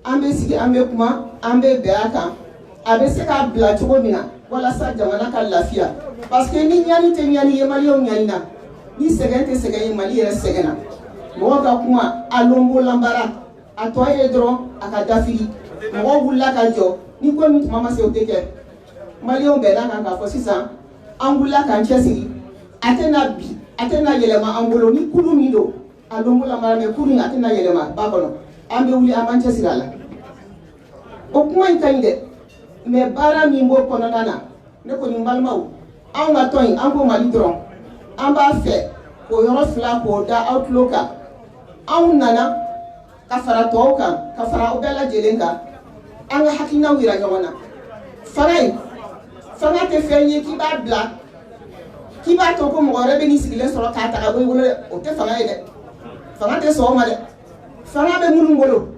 an bɛ sigi an bɛ kuma an bɛ bɛn a kan a bɛ se k'a bila cogo min na walasa jamana ka lafiya parce que ni ɲani tɛ ɲani ye maliyɛnw ɲani na ni sɛgɛn tɛ sɛgɛn ye mali yɛrɛ sɛgɛnna mɔgɔ ka kuma a lombo lanbara a tɔ ye dɔrɔn a ka dafiri mɔgɔw wulila ka jɔ ni ko min tuma ma se o tɛ kɛ maliyɛnw bɛnna kan k'a fɔ sisan an wulila k'an cɛsiri a tɛna bi a tɛna yɛlɛma an bolo ni kulu min don a lombo lanbara mɛ kulu in a tɛna yɛlɛma ba kɔnɔ an bɛ wuli an b'an cɛsiri a la o kuma in ka ɲi dɛ mais baara min b'o kɔnɔna na ne kɔni n balimaw anw ka tɔn in an ko Mali dɔrɔn an b'a fɛ o yɔrɔ fila k'o da aw tulo kan anw nana ka fara tɔw kan ka fara o bɛɛ lajɛlen kan an ka hakilinaw yira ɲɔgɔn na fanga tɛ fɛn ye k'i b'a bila k'i b'a to ko mɔgɔ wɛrɛ bɛ n'i sigilen sɔrɔ k'a ta ka bɔ i bolo dɛ o tɛ fanga ye dɛ fanga tɛ sɔn o ma dɛ fanga bɛ minnu bolo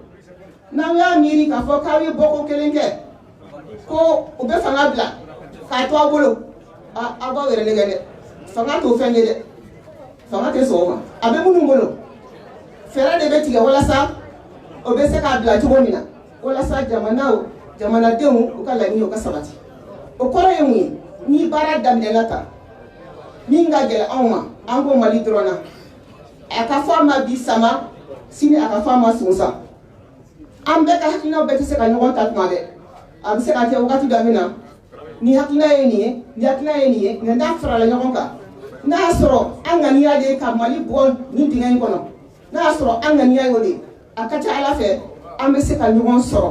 n'aw y'a miiri k'a fɔ k'aw ye bɔko kelen kɛ ko u bɛ fanga bila k'a to aw bolo aw b'aw yɛrɛ nɛgɛ dɛ fanga t'o fɛn ye dɛ fanga tɛ sɔn o ma a bɛ minnu bolo fɛɛrɛ de bɛ tigɛ walasa o bɛ se k'a bila cogo min na walasa jamanadenw u ka laɲini o ka sabati o kɔrɔ ye mun ye ni baara daminɛna ta min ka gɛlɛn anw ma an ko Mali dɔrɔn na a ka fɔ a ma bi sama sini a ka fɔ a ma sunsan an bɛɛ ka hakilinaw bɛɛ tɛ se ka ɲɔgɔn ta tuma bɛɛ a bɛ se ka kɛ wagati dɔ min na ni hakilina ye nin ye ni hakilina ye nin ye nka n'a farala ɲɔgɔn kan n'a y'a sɔrɔ an ŋaniya de ka Mali bɔ nin dingɛ in kɔnɔ n'a y'a sɔrɔ an ŋaniya y'o de a ka ca Ala fɛ an bɛ se ka ɲɔgɔn sɔrɔ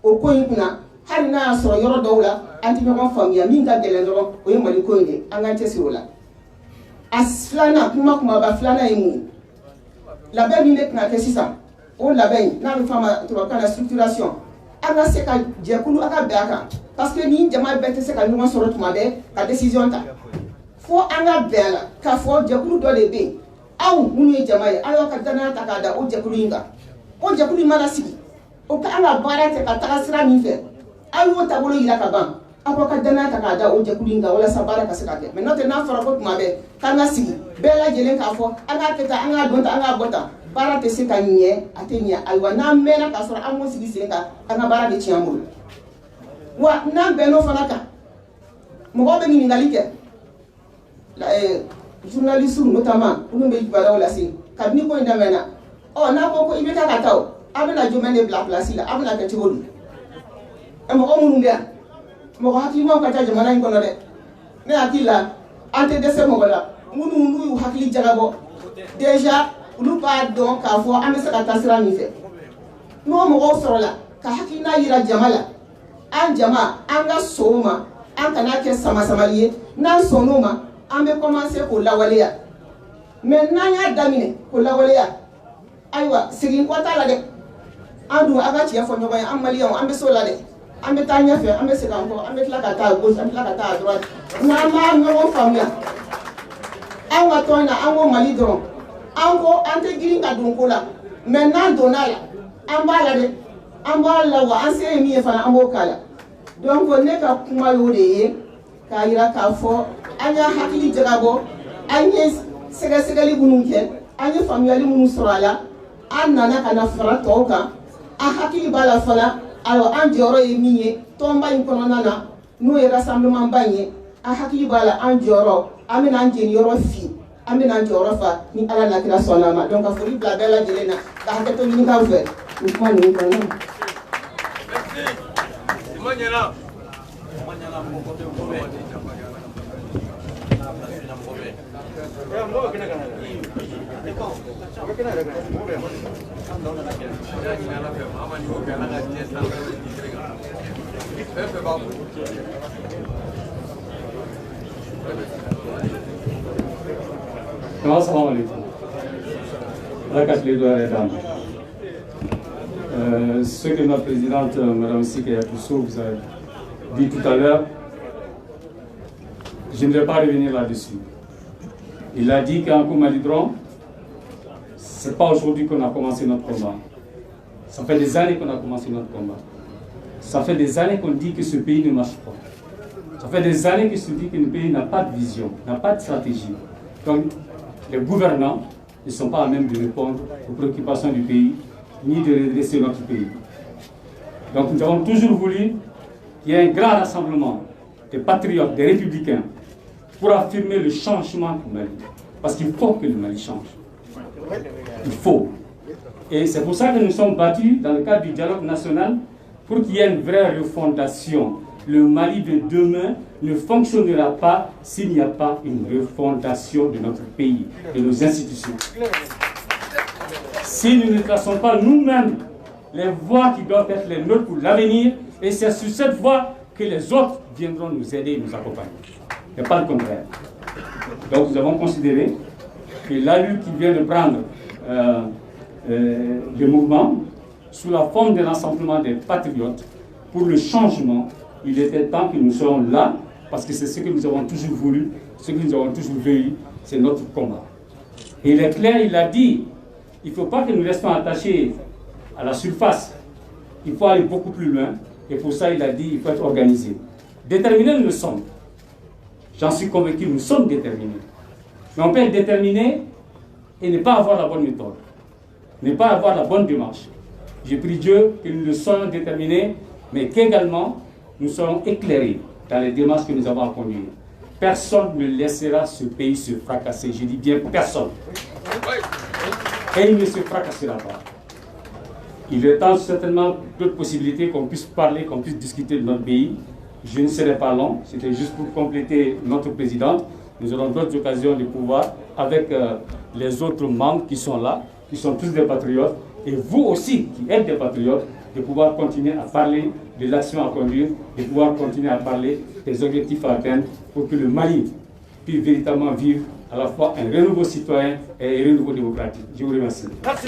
o ko in kunna hali n'a y'a sɔrɔ yɔrɔ dɔw la an tɛ ɲɔgɔn faamuya min ka gɛlɛn dɔrɔn o ye Mali ko in de an k'an cɛsiri o la a filanan kumaba filanan ye mun ye labɛn min bɛ tɛna kɛ sisan o labɛn in n'a bɛ fɔ a ma tubabukan na structuration an ka se ka jɛkulu an ka bɛn a kan parce que ni jama bɛɛ tɛ se ka ɲɔgɔn sɔrɔ tuma bɛɛ ka décision ta fo anga bela ka fo jakulu do de be aw munu e jamaye ayo ka dana ta ka da o jakulu inga o jakulu mana sigi o ka anga bara te ka ta sira mi fe ayo ta bolo ila ka ban ako ka dana ta ka da o jakulu inga wala sabara ka sika ke mais note na fara ko kuma be kanga sigi bela jelen ka fo anga keta anga donta anga bota bara te sika nye atenya aywa na mena ka sura amo sigi senga anga bara de chiamul wa na beno fanaka mo go be ni ngalike journaliste notamment unu be bala wala sin kabni ko ndamena o na ko ibeta ka taw abena jomene bla place la abena ka tigolu e mo ko munu mbia mo ko hakili mo ka ta jamana ko no de ne akila ante de se mo wala munu nu hakili jagabo déjà ulu pa don ka fo amesa ka tasira mi fe no mo ko sorola ka hakili na yira jamala an jama anga soma an kana ke sama samaliye nan sonoma an be commencer ko lawaleya maintenant ya damine ko lawaleya aywa sigin ko tala de andu aga ci yafo nyoy am malion am be sola de am be tanya fe am be sigan ko am be tlaka ta gauche am tlaka ta droite na ma no famia an wa tona an go mali dron an go ante giringa dun ko la maintenant donala an bala de an bala wa an se mi fa an go kala donc ne ka kuma yo de ka ira ka fo anya hakili jagabo anya sega segali bununke anya famiyali munu sorala an nana kana fara toka a hakili bala fala alo an joro e minye tomba in kono nana no e rassemblement banye a hakili bala an joro amina an jeni yoro fi amina an joro fa ni ala na kira sonama donc a fori bla bela jelena ka haketo ni ka fe ni ko ni kono Mañana. Assalamu alaikum. Rakat les doigts et dames. Ce que notre présidente, Mme Sike Yakusso, vous a dit tout à l'heure, je ne vais pas revenir là-dessus. Il a dit qu'en Koumalidron, ce n'est pas aujourd'hui qu'on a commencé notre combat. Ça fait des années qu'on a commencé notre combat. Ça fait des années qu'on dit que ce pays ne marche pas. Ça fait des années que se dit que le pays n'a pas de vision, n'a pas de stratégie. Donc, les gouvernants ne sont pas à même de répondre aux préoccupations du pays, ni de redresser notre pays. Donc nous avons toujours voulu qu'il y ait un grand rassemblement des patriotes, des républicains, pour affirmer le changement du Mali. Parce qu'il faut que le Mali change. Il faut. Et c'est pour ça que nous sommes battus dans le cadre du dialogue national pour qu'il y ait une vraie refondation. Le Mali de demain ne fonctionnera pas s'il n'y a pas une refondation de notre pays, de nos institutions. Si nous ne traçons pas nous-mêmes les voies qui doivent être les nôtres pour l'avenir, et c'est sur cette voie que les autres viendront nous aider et nous accompagner. Et pas le contraire. Donc nous avons considéré que l'allure qui vient de prendre le mouvement, sous la forme d'un rassemblement des patriotes, pour le changement, il était temps que nous soyons là, parce que c'est ce que nous avons toujours voulu, ce que nous avons toujours voulu, c'est notre combat. Et il est clair, il a dit, il ne faut pas que nous restions attachés à la surface. Il faut aller beaucoup plus loin. Et pour ça, il a dit, il faut être organisé. Déterminés, nous le sommes. J'en suis convaincu, nous sommes déterminés. Mais on peut être déterminé et ne pas avoir la bonne méthode. Ne pas avoir la bonne démarche. J'ai prie Dieu que nous le soyons déterminés, mais qu'également, nous soyons éclairés dans les démarches que nous avons à conduire. Personne ne laissera ce pays se fracasser. Je dis bien personne. Et il ne se fracassera pas. Il est temps certainement d'autres possibilités qu'on puisse parler, qu'on puisse discuter de notre pays. Je ne serai pas long, c'était juste pour compléter notre présidente. Nous aurons d'autres occasions de pouvoir, avec les autres membres qui sont là, qui sont tous des patriotes, et vous aussi qui êtes des patriotes, de pouvoir continuer à parler de l'action à conduire, de pouvoir continuer à parler des objectifs à atteindre pour que le Mali puisse véritablement vivre à la fois un renouveau citoyen et un renouveau démocratique. Je vous remercie. Merci.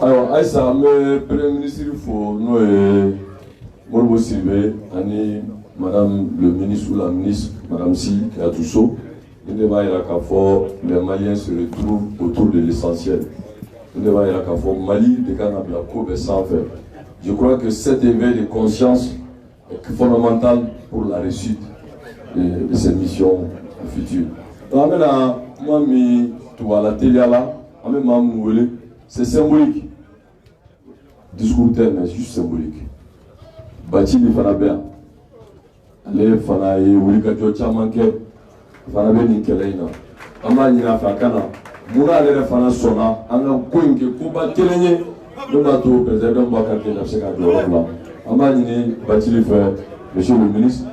Alors, Aïssa, le Premier ministre, il faut nous Morbo Sylvé, Madame le ministre ou la ministre, Madame Si, Katousso, il devrait y avoir les Maliens se retrouvent autour de l'essentiel. Il devrait y avoir Mali, des Canada, la Kobe sans faire. Je crois que cet éveil de conscience est fondamental pour la réussite de cette mission future. Donc, moi, tu vois la télé là, c'est symbolique. Discours terme, mais juste symbolique. Bati ni fana bea. Ale fana ye wuli ka jɔ caman kɛ. Fana bɛ nin kɛlɛ in na. An b'a ɲini a fɛ a ka na. Munna ale yɛrɛ fana sɔnna an ka ko in kɛ koba kelen ye. Min b'a to président Boubacar Keïta bɛ se ka jɔ yɔrɔ la. An b'a ɲini Bathily fɛ, monsieur le ministre,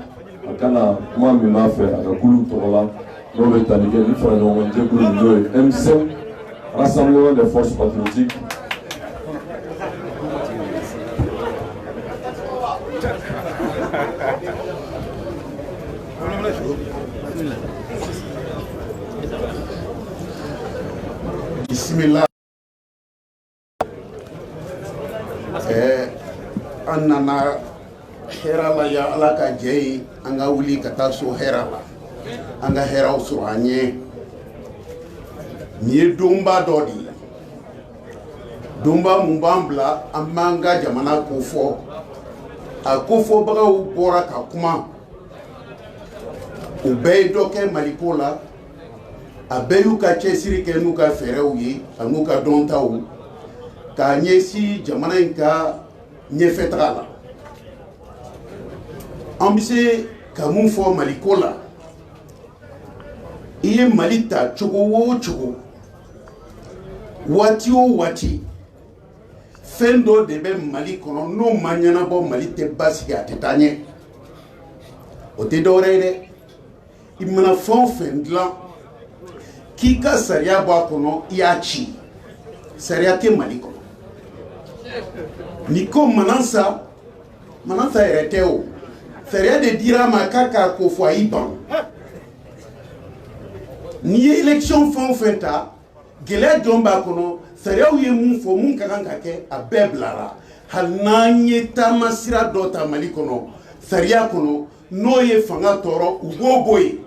a kana kuma min b'a fɛ a ka kulu tɔgɔ la. N'o bɛ tali kɛ ni fara ɲɔgɔn kan jɛkulu min n'o ye M5, Rassemblement des forces patriotiques. Bismillah. An nana hɛrɛ la ya Ala ka jɛ ye an ka wuli ka taa so hɛrɛ la an ka hɛrɛw sɔrɔ an ɲɛ. Nin ye donba dɔ de ye. Donba mun b'an bila an b'an ka jamana kofɔ. A kofɔbagaw bɔra ka kuma. U bɛɛ ye dɔ kɛ Maliko la. A bɛɛ y'u ka cɛsiri kɛ n'u ka fɛɛrɛw ye a n'u ka dɔntaw k'a ɲɛsin jamana in ka ɲɛfɛtaga la. An bɛ se ka mun fɔ Maliko la, i ye Mali ta cogo o cogo, waati o waati, fɛn dɔ de bɛ Mali kɔnɔ n'o ma ɲɛnabɔ Mali tɛ basigi a tɛ taa ɲɛ. O tɛ dɔwɛrɛ ye dɛ. I mana fɛn o fɛn dilan k'i ka sariya bɔ a kɔnɔ i y'a ci. Sariya tɛ Mali kɔnɔ. N'i ko Manansa yɛrɛ tɛ o. Sariya de dira a ma k'a k'a ko fɔ a y'i ban. N'i ye élection fɛn o fɛn ta, gɛlɛya jɔn b'a kɔnɔ, sariyaw ye mun fɔ mun ka kan ka kɛ a bɛɛ bilara. Hali n'an ye taama sira dɔ ta Mali kɔnɔ, sariya kɔnɔ, n'o ye fanga tɔɔrɔ u b'o bɔ yen.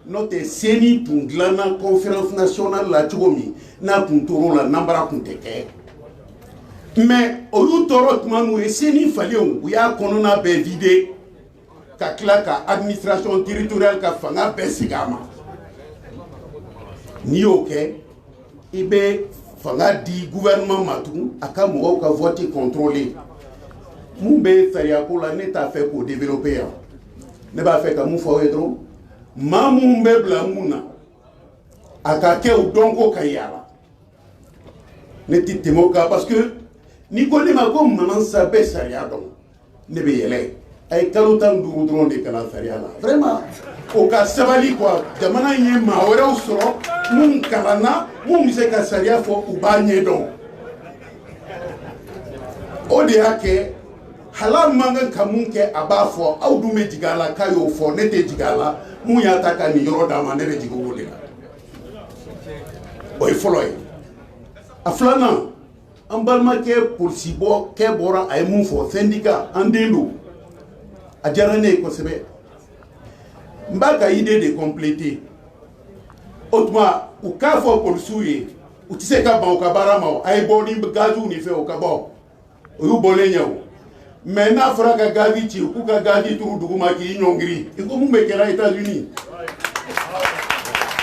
N'o tɛ CENI tun dilanna conférence nationale la cogo min n'a tun tor'o la nanbara tun tɛ kɛ. Mais olu tɔɔrɔ tuma min u ye CENI falen u y'a kɔnɔna bɛɛ vide ka tila ka administration territoriale ka fanga bɛɛ segin a ma. N'i y'o kɛ i bɛ fanga di gouvernement ma tugun a ka mɔgɔw ka vote contrôler. Mun bɛ sariyako la ne t'a fɛ k'o développer yan. Ne b'a fɛ ka mun fɔ aw ye dɔrɔn maa mun bɛ bila mun na a ka kɛ o dɔnko ka yala. Ne tɛ tɛmɛ o kan parce que n'i ko ne ma ko Manansa bɛ sariya dɔn ne bɛ yɛlɛ. A ye kalo 15 dɔrɔn de kalan sariya la. Vraiment o ka sabali quoi. Jamana in ye maa wɛrɛw sɔrɔ mun kalanna mun bɛ se ka sariya fɔ u b'a ɲɛ dɔn. O de y'a kɛ halal man kan ka mun kɛ a b'a fɔ aw dun bɛ jigin a la k'a y'o fɔ ne tɛ jigin a la mun y'a ta ka nin yɔrɔ d'a ma ne bɛ jigin o de la. O ye fɔlɔ ye. A filanan an balimakɛ polisibɔkɛ bɔra a ye mun fɔ syndicat an den don. A diyara ne ye kosɛbɛ. N b'a ka idée de compléter. O tuma u k'a fɔ polisiw ye u tɛ se ka ban u ka baara ma o. A ye bɔ ni gaziw ni fɛn o ka bɔ. O y'u bɔlen ye o. Mais n'a fɔra ka gazi ci k'u ka gazi turu duguma k'i ɲɔngiri. I ko mun bɛ kɛra États-Unis.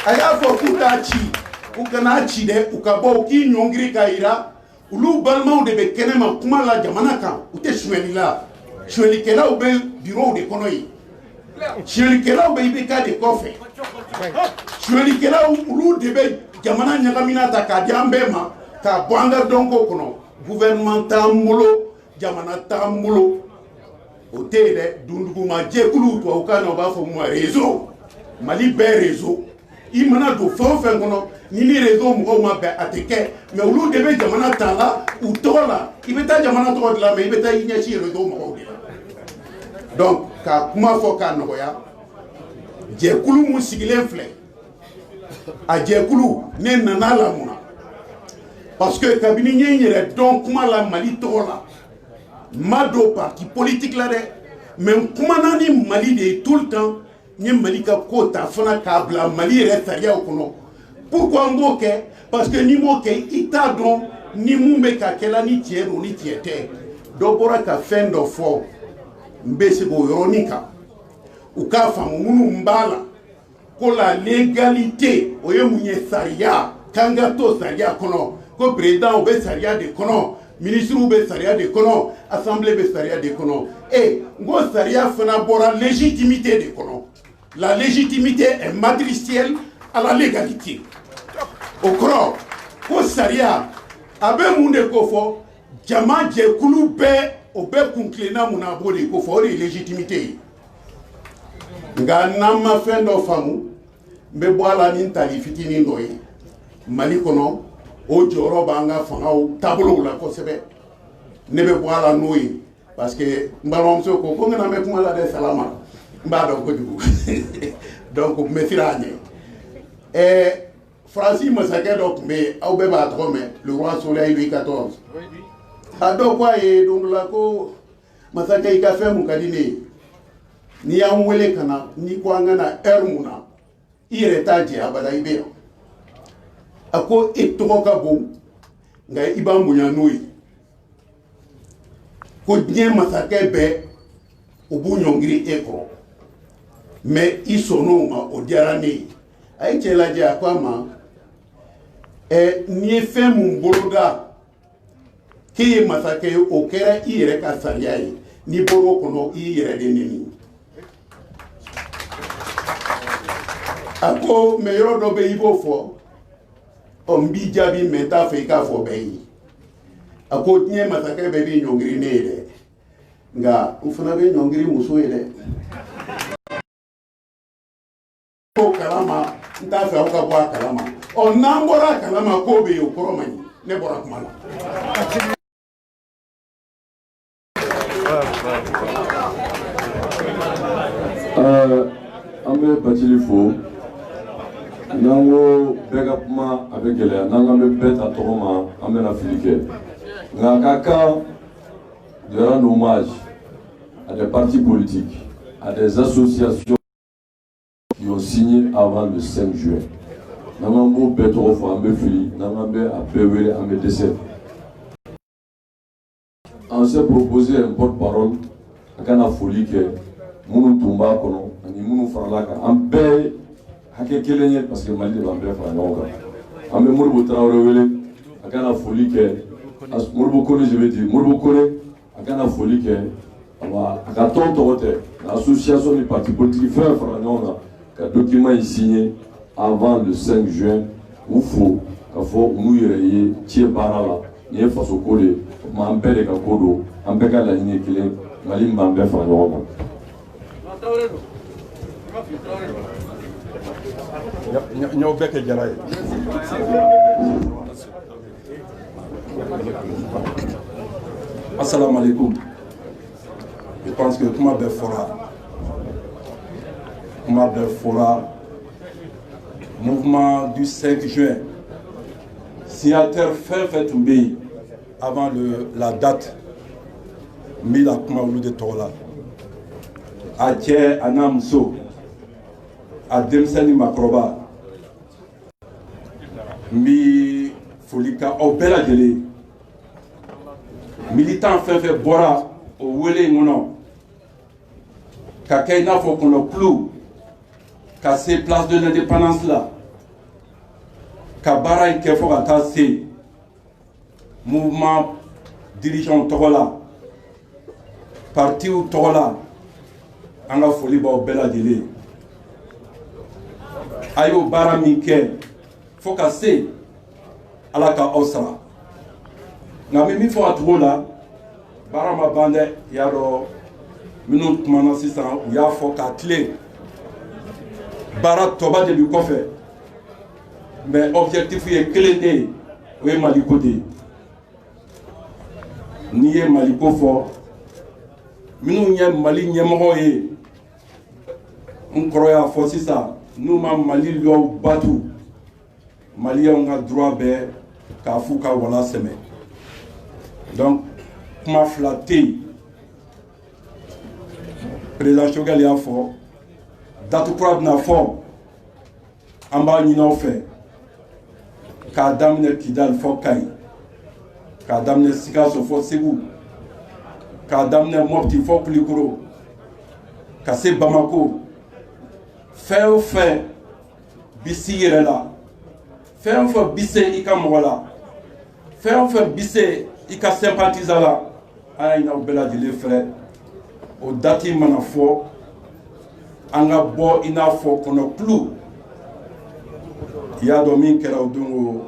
A y'a fɔ k'u t'a ci u kana ci dɛ u ka bɔ u k'i ɲɔngiri k'a yira olu balimaw de bɛ kɛnɛma kuma la jamana kan u tɛ suɲɛli la. Suɲɛlikɛlaw bɛ bureau de kɔnɔ yen. Suɲɛlikɛlaw bɛ IBK de kɔfɛ. Suɲɛlikɛlaw olu de bɛ jamana ɲagamina ta k'a di an bɛɛ ma k'a bɔ an ka dɔnko kɔnɔ. Gouvernement t'an bolo jamana t'an bolo o tɛ yen dɛ. Dunduguma jɛkuluw tubabukan na u b'a fɔ mun ma réseau. Mali bɛɛ réseau. I mana don fɛn o fɛn kɔnɔ ni ni réseau mɔgɔw ma bɛn a tɛ kɛ. Mais olu de bɛ jamana ta la u tɔgɔ la. I bɛ taa jamana tɔgɔ dilan mais i bɛ taa i ɲɛsin réseau mɔgɔw de la. Donc ka kuma fɔ k'a nɔgɔya jɛkulu mun sigilen filɛ a jɛkulu ne nana la mun na parce que kabini n ye n yɛrɛ dɔn kuma la Mali tɔgɔ la ma don parti politique la dɛ mais n kumana ni Mali de ye tout le temps n ye Mali ka ko ta fana k'a bila Mali yɛrɛ sariyaw kɔnɔ pourquoi n b'o kɛ parce que ni m'o kɛ i t'a dɔn ni mun bɛ ka kɛla ni tiɲɛ don ni tiɲɛ tɛ dɔ bɔra ka fɛn dɔ fɔ n bɛ se k'o yɔrɔnin kan u k'a faamu minnu b'a la ko la légalité o ye mun ye sariya k'an ka to sariya kɔnɔ ko président bɛ sariya de kɔnɔ ministre bɛ sariya de kɔnɔ assemblée bɛ sariya de kɔnɔ n ko sariya fana bɔra légitimité de kɔnɔ la légitimité est matricielle à la légalité o kɔrɔ ko sariya a bɛ mun de ko fɔ jama jɛkulu bɛɛ o bɛɛ kun tilenna mun na a b'o de ko fɔ o de ye légitimité ye nka n'an ma fɛn dɔ faamu n bɛ bɔ a la ni n tali fitinin dɔ ye Mali kɔnɔ o jɔyɔrɔ b'an ka fangaw taabolow la kosɛbɛ ne bɛ bɔ a la n'o ye parce que n balimamuso ko n kana mɛn kuma la dɛ salama n b'a dɔn kojugu donc n bɛ siran a ɲɛ Faransi masakɛ dɔ tun bɛ yen aw bɛɛ b'a tɔgɔ mɛn le roi Soleil Louis XIV a dɔw ko a ye don dɔ la ko masakɛ i ka fɛn mun ka di ne ye n'i y'an wele ka na n'i ko an ka na heure mun na i yɛrɛ t'a jɛ abada i bɛ yan a ko e tɔgɔ ka bon nka i b'an bonya n'o ye ko diɲɛ masakɛ bɛɛ u b'u ɲɔngiri e kɔrɔ mais i sɔnn'o ma o diyara ne ye a ye cɛ lajɛ a ko a ma n'i ye fɛn mun boloda k'e ye masakɛ ye o kɛra i yɛrɛ ka sariya ye n'i bɔr'o kɔnɔ i y'i yɛrɛ de nɛni a ko mais yɔrɔ dɔ bɛ yen i b'o fɔ n b'i jaabi mais n t'a fɛ i k'a fɔ bɛɛ ye a ko diɲɛ masakɛ bɛɛ b'i ɲɔngiri ne ye dɛ nka n fana bɛ ɲɔngiri muso ye dɛ o kalama n t'a fɛ aw ka bɔ a kalama n'an bɔra a kalama k'o bɛ yen o kɔrɔ man ɲi ne bɔra kuma la. An bɛ Bacili fo n'an ko bɛɛ ka kuma a bɛ gɛlɛya n'an k'an bɛ bɛɛ ta tɔgɔ ma an bɛna fili kɛ nka a ka kan de rendre hommage à des partis politiques, à des associations qui ont signé avant le 5 juin. N'an k'an b'o bɛɛ tɔgɔ fɔ an bɛ fili n'an k'an bɛ a bɛɛ wele an bɛ dɛsɛ. On s'est proposé un porte-parole a kana foli kɛ minnu tun b'a kɔnɔ ani minnu farala kan an bɛɛ ye hakɛ kelen ye parce que Mali de b'an bɛɛ fara ɲɔgɔn kan an bɛ Modibo Traoré wele a kana foli kɛ Modibo Kone je veux dire Modibo Kone a kana foli kɛ a ka tɔn tɔgɔ tɛ l'association des partis politiques fɛn fara ɲɔgɔn kan ka document in signé avant le 5 juin u fo ka fɔ u n'u yɛrɛ ye ci baara la nin ye faso ko de ye o tuma an bɛɛ de ka ko don an bɛɛ ka laɲini ye kelen Mali min b'an bɛɛ fara ɲɔgɔn kan. N'aw bɛɛ kɛ jara ye. Assalamu alaikum. Je pense que kuma bɛɛ fɔra mouvement du 5 juin signataire fɛn tun bɛ yen avant la date n bɛ na kuma olu de tɔgɔ la a cɛ a n'a muso a denmisɛnnin maakɔrɔba n bɛ foli ka aw bɛɛ lajɛlen militant fɛn bɔra o wele in kɔnɔ ka kɛ i n'a fɔ kɔnɔkulu ka se place de l'indépendance la ka baara in kɛ fɔ ka taa se mouvement dirigeant tɔgɔ la partiw tɔgɔ la an ka foli b'aw bɛɛ lajɛlen a y'o baara min kɛ fɔ ka se ala ka aw sara nka n bɛ min fɔ a cogo la baara ma ban dɛ i y'a dɔn minnu kumana sisan u y'a fɔ k'a tilen baara tɔba de bɛ kɔfɛ mais objectif ye kelen de ye o ye Maliko de ye n'i ye Maliko fɔ minnu ye Mali ɲɛmɔgɔ ye n kɔrɔ y'a fɔ sisan n'u ma Mali loi batu Maliens ka droit bɛɛ k'a f'u ka wala sɛmɛ donc kuma fila tɛ yen président Choguel y'a fɔ date kura bɛna fɔ an b'a ɲini aw fɛ k'a daminɛ Kidali fɔ Kayi k'a daminɛ Sikaso fɔ Segu k'a daminɛ Mopti fɔ Kulikoro ka se Bamako fɛn o fɛn bi s'i yɛrɛ la fɛn o fɛn bi se i ka mɔgɔ la fɛn o fɛn bi se i ka sympathisant la an y'a ɲini aw bɛɛ lajɛlen fɛ o date mana fɔ an ka bɔ i n'a fɔ kɔnɔkulu i y'a dɔn min kɛra o don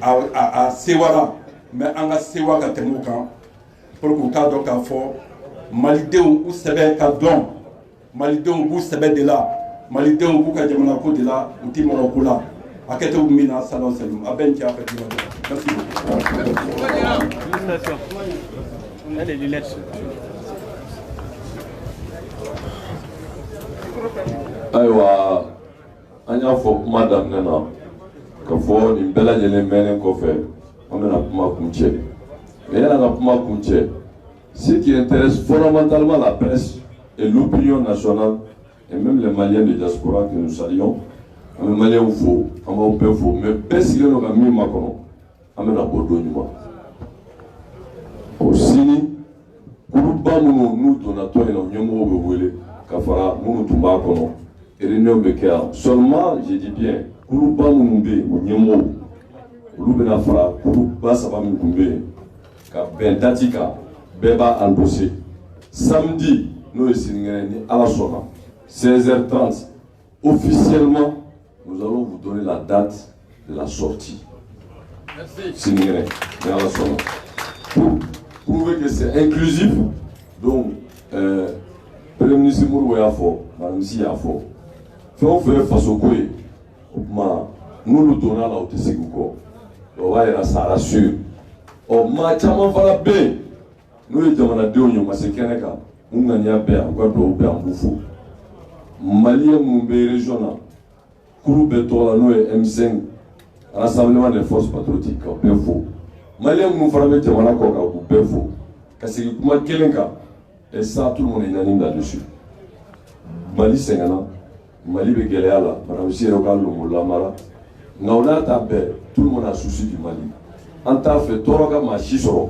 a sewara mais an ka sewa ka tɛmɛ o kan pour que u k'a dɔn k'a fɔ malidenw u sɛbɛ ka dɔn malidenw b'u sɛbɛ de la malidenw b'u ka jamana ko de la u ti mɔgɔ ko la a kɛ t'u min na salon salim a bɛ n cɛ a fɛ dima merci ayiwa an y'a fɔ kuma daminɛ na ka fɔ nin bɛɛ lajɛlen mɛnnen kɔfɛ an bɛna kuma kuncɛ mais yan'an ka kuma kuncɛ ce qui intéresse fondamentalement la presse et l'opinion nationale et même les Maliens de diaspora que nous saluons an bɛ Maliens fo an b'aw bɛɛ fo mais bɛɛ sigilen don ka min makɔnɔ an bɛna bɔ don ɲuman o sini kuluba minnu n'u donna tɔn in na ɲɛmɔgɔw bɛ wele ka fara minnu tun b'a kɔnɔ réunion bɛ kɛ yan seulement je dis bien kuluba minnu bɛ yen o ɲɛmɔgɔw olu bɛna fara kuluba saba min tun bɛ yen ka bɛn dati kan bɛɛ b'a endossé samedi n'o ye sinikɛnɛ ni Ala sɔnna 16h30 officiellement nous allons vous donner la date de la sortie sinikɛnɛ ni Ala sɔnna pour prouver que c'est inclusif donc Premier ministre Modibo y'a fɔ Madame Si y'a fɔ fɛn o fɛn ye fasoko ye o tuma n'olu donna la o tɛ segin kɔ o b'a yira ça rassure maa caman fana bɛ yen n'o ye jamanadenw ye u ma se kɛnɛ kan mun ŋaniya bɛ yan u ka dugawu bɛ yan b'u fo Maliyɛn minnu bɛ région na kuru bɛ tɔgɔ la n'o ye M5 rassemblement des forces patriotiques ka bɛɛ fo Maliyɛn minnu fana bɛ jamana kɔ kan k'u bɛɛ fo ka segin kuma kelen kan et ça tout le monde est unanime là-dessus Mali sɛgɛnna Mali bɛ gɛlɛya la Madame Si yɛrɛ ka lomo lamara nka o n'a ta bɛɛ tout le monde a souci du Mali an t'a fɛ tɔɔrɔ ka maa si sɔrɔ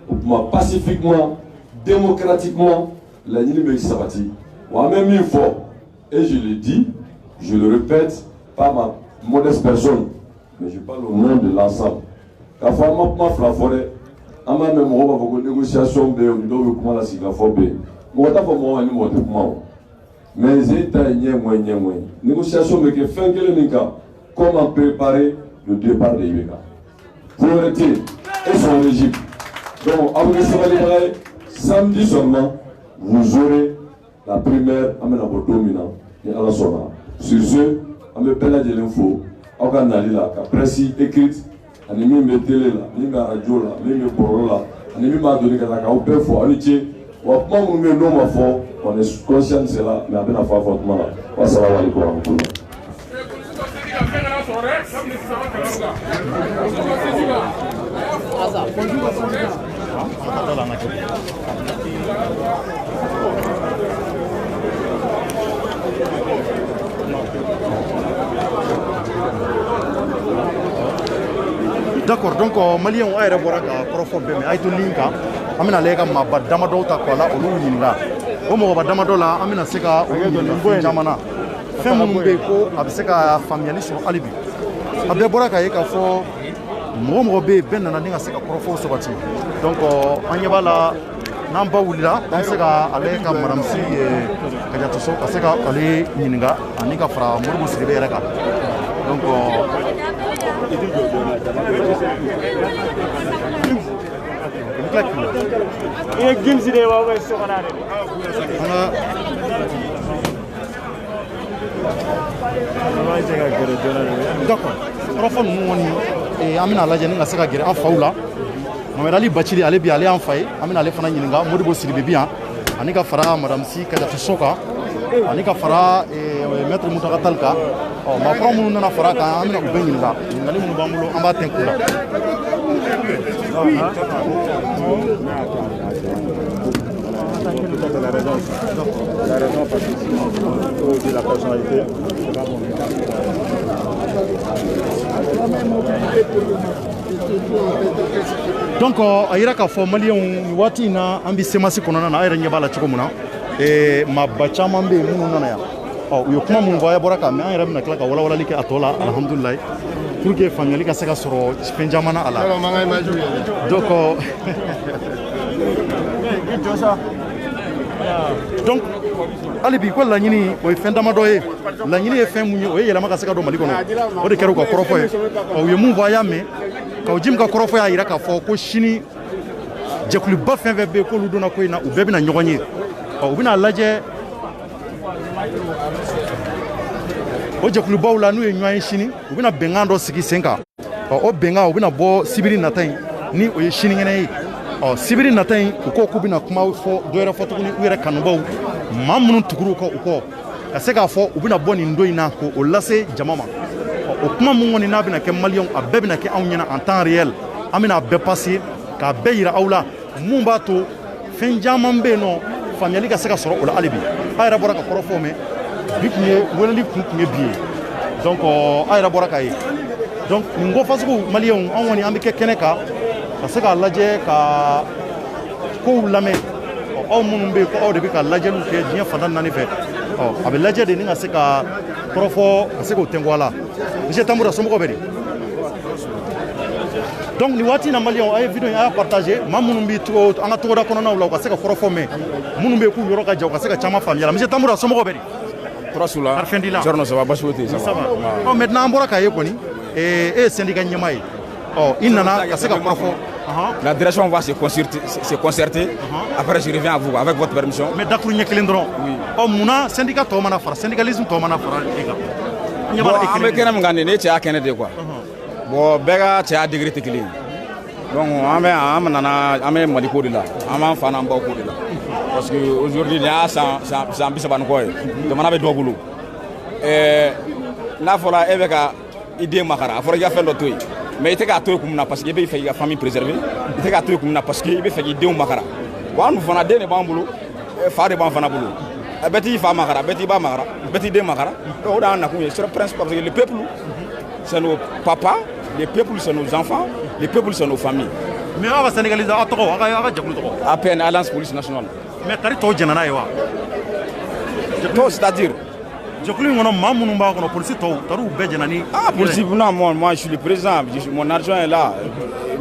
o tuma pacifiquement démocratiquement laɲini bɛ sabati wa an bɛ min fɔ et je le dis je le répète pas ma modeste personne mais je parle au nom de l'ensemble k'a fɔ an ma kuma fila fɔ dɛ an b'a mɛn mɔgɔw b'a fɔ ko négociation bɛ yen o ni dɔw bɛ kuma la sigikafɔ bɛ yen mɔgɔ t'a fɔ mɔgɔ ma ni mɔgɔ tɛ kuma o mais e ta ye ɲɛŋɔɲɛ négociation bɛ kɛ fɛn kelen min kan comment préparer le départ de IBK pour arrêter et son régime donc aw bɛ sabalibaga ye samedi seulement vous aurez la primaire an bɛna bɔ don min na ni Ala sɔnna sur ce an bɛ bɛɛ lajɛlen fo aw ka nali la ka presse écrite ani min bɛ télé la min bɛ radio la min bɛ bɔlɔlɔ la ani min b'a donni ka taa k'aw bɛɛ fo aw ni ce wa kuma minnu bɛ yen n'o ma fɔ on est conscient de cela mais a bɛna fɔ a fɔ tuma la wa salamu aleykum wa rahmatulah. D'accord, donc Malien a yɛrɛ bɔra ka kɔrɔfɔ bɛɛ mɛn a ye to link kan an bɛna lajɛ ka maaba damadɔw ta kɔ a la olu ɲininka o mɔgɔba damadɔ la an bɛna se ka olu ɲininka fɛn caman na fɛn minnu bɛ yen ko a bɛ se ka faamuyali sɔrɔ hali bi a bɛɛ bɔra k'a ye k'a fɔ mɔgɔ mɔgɔ bɛ yen bɛɛ nana ni ka se ka kɔrɔfɔw sabati donc an ɲɛ b'a la n'an ba wulila an bɛ se ka ale ka Madame Si Kadiatoso ka se ka ale ɲininka ani ka fara Modibo Sidibe yɛrɛ kan donc d'accord kɔrɔfɔ ninnu kɔni an bɛna lajɛ ni ka se ka gɛrɛ an faw la Mohamed Ali Bacili ale bi ale y'an fa ye an bɛna ale fana ɲininka Modibo Sidibe bi yan ani ka fara Madame Si Kadiatoso kan ani ka fara maître Moutaka Tall kan maa kura minnu nana fara kan an bɛna u bɛɛ ɲininka ɲininkali minnu b'an bolo an b'a tɛnku la. La raison participe de la personnalité. Donc a yira k'a fɔ maliyɛnw waati in na an bɛ semasi kɔnɔna na a yɛrɛ ɲɛ b'a la cogo min na maaba caman bɛ yen minnu nana yan u ye kuma minnu fɔ a ye bɔra kan mɛ an yɛrɛ bɛna tila ka walawalali kɛ a tɔ la alhamdulilayi pour que faamuyali ka se ka sɔrɔ fɛn caman na a la donc hali bi ko laɲini o ye fɛn damadɔ ye laɲini ye fɛn mun ye o ye yɛlɛma ka se ka don Mali kɔnɔ o de kɛra u ka kɔrɔfɔ ye u ye mun fɔ a y'a mɛn ka Jim ka kɔrɔfɔ y'a yira k'a fɔ ko sini jɛkuluba fɛn fɛn bɛ yen k'olu donna ko in na u bɛɛ bɛna ɲɔgɔn ye u bɛna lajɛ o jɛkulubaw la n'u ye ɲɔgɔn ye sini u bɛna bɛnkan dɔ sigi sen kan o bɛnkan u bɛna bɔ sibiri nata in ni o ye sinikɛnɛ ye sibiri nata in u ko k'u bɛna kuma fɔ dɔ wɛrɛ fɔ tuguni u yɛrɛ kanubaw maa minnu tugur'u kɔ u kɔ ka se k'a fɔ u bɛna bɔ nin don in na k'o lase jama ma o kuma mun kɔni n'a bɛna kɛ maliyɛnw a bɛɛ bɛna kɛ anw ɲɛna en temps réel an bɛna a bɛɛ passer k'a bɛɛ yira aw la mun b'a to fɛn caman bɛ yen nɔ faamuyali ka se ka sɔrɔ o la hali bi a yɛrɛ bɔra ka kɔrɔfɔw mɛn bi tun ye weleli kun ye bi ye donc a yɛrɛ bɔra k'a ye donc nin ko fasugu maliyɛnw anw kɔni an bɛ kɛ kɛnɛ kan ka se k'a lajɛ ka kow lamɛn aw minnu bɛ yen ko aw de bɛ ka lajɛliw kɛ diɲɛ fan tan ni naani fɛ a bɛ lajɛ de ni ka se ka kɔrɔfɔ ka se k'o tɛnku a la monsieur Tamboura somɔgɔw bɛ di donc nin waati in na maliyɛnw a ye video in a y'a partager maa minnu bɛ an ka togoda kɔnɔnaw la u ka se ka kɔrɔfɔ mɛn minnu bɛ yen k'u yɔrɔ ka jan u ka se ka caman faamuya la monsieur Tamboura somɔgɔw bɛ di Turasula Jorno ça va basuti ça va maintenant an bɔra k'a ye kɔni e ye syndicat ɲɛmaa ye il nana ka se ka kɔrɔfɔ. La direction va se concerter. Après, je reviens à vous avec votre permission. Mais d'accord, il y a quelqu'un d'autre. Oh, mon syndicat, tu as fait syndicalisme, tu as fait. Bon, avec quel nom gagné, tu as gagné de quoi? Bon, Bega, tu as degré tes clés. Donc, on a Maliko de là, on a Fanam Boko de là. Parce qu'aujourd'hui, il y a ça, c'est un peu ça, on a deux boulots. Là, il faut la idée makara, il faut y faire l'autre. Mais il y a tout parce qu'il fait la famille préservée. Il y a tout parce qu'il fait des makara. Quand nous faisons des bambous, faire des bambous. Betty fa makara, Betty ba makara, Betty de makara. On a un prince parce que le peuple, c'est nos papas, le peuple, c'est nos enfants, le peuple, c'est nos familles. Mais on va sénégaliser à trop, à peine Alliance Police Nationale. Mais tu as tout général. C'est-à-dire. Je crois que mon policier ah, policier, non, moi je suis le président, mon argent est là,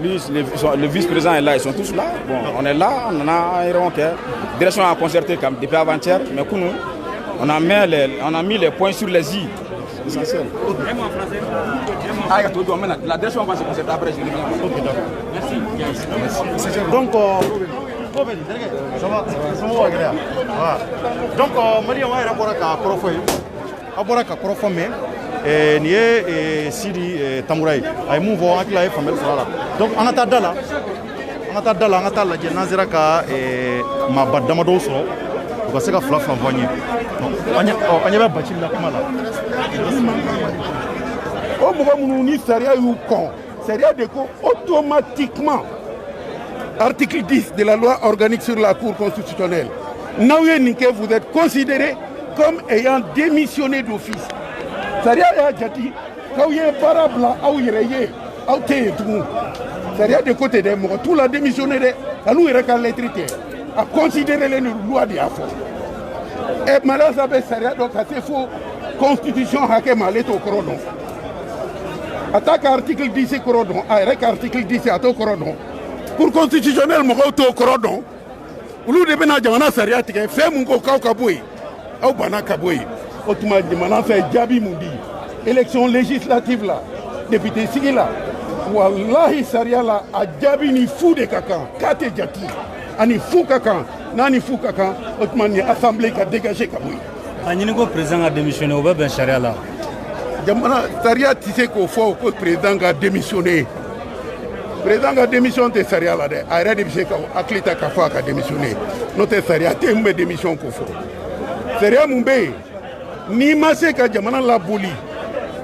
lui, le vice-président est là, ils sont tous là. Bon, on est là, on a la direction a concerté comme depuis avant-hier, mais pour nous, on a mis les points sur les i. C'est essentiel. La direction va se concerter après, je reviens. Ok, d'accord. Merci. Donc, ça va agréable. Donc, Maria va y avoir un profil. Abora ka kɔrɔfɔ mɛn nin ye Sidi Tamboura ye a ye mun fɔ an hakili la a ye faamuyali sɔrɔ a la donc an ka taa da la an ka taa lajɛ n'an sera ka maaba damadɔw sɔrɔ u ka se ka fila fila fɔ an ye an ɲɛ bɛ Bacili la kuma la. o mɔgɔ minnu ni sariya y'u kɔn sariya de ko automatiquement article 10 de la loi organique sur la Cour constitutionnelle n'aw ye nin kɛ vous êtes considéré comme ayant démissionné d'office. Sariya y'a jati k'aw ye baara bila aw yɛrɛ ye aw tɛ yen tugun. Sariya de ko tɛ dɛ mɔgɔ t'u la démissionné dɛ ka n'u yɛrɛ ka lettre tɛ a considéré len don loi de y'a fɔ. Ɛ malasa bɛ sariya dɔ ka se fo constitution hakɛ ma ale t'o kɔrɔ dɔn. A t'a ka article 10 kɔrɔ dɔn a yɛrɛ ka article 10 a t'o kɔrɔ dɔn. Cour constitutionnelle mɔgɔw t'o kɔrɔ dɔn. Olu de bɛna jamana sariya tigɛ fɛn mun ko k'aw ka bɔ yen. Aw bana ka bɔ yen o tuma jamana fɛ jaabi mun di élection législative la député sigi la walahi sariya la a jaabi ni fu de ka kan k'a tɛ jati ani fu ka kan n'a ni fu ka kan o tuma ni assemblée ka dégager ka bɔ yen. a ɲini ko président ka démissionner o bɛ bɛn sariya la. jamana sariya tɛ se k'o fɔ ko président ka démissionner président ka démission tɛ sariya la dɛ a yɛrɛ de bɛ se ka hakili ta k'a fɔ a ka démissionner n'o tɛ sariya tɛ mun bɛ démission ko fɔ. sariya mun bɛ yen n'i ma se ka jamana laboli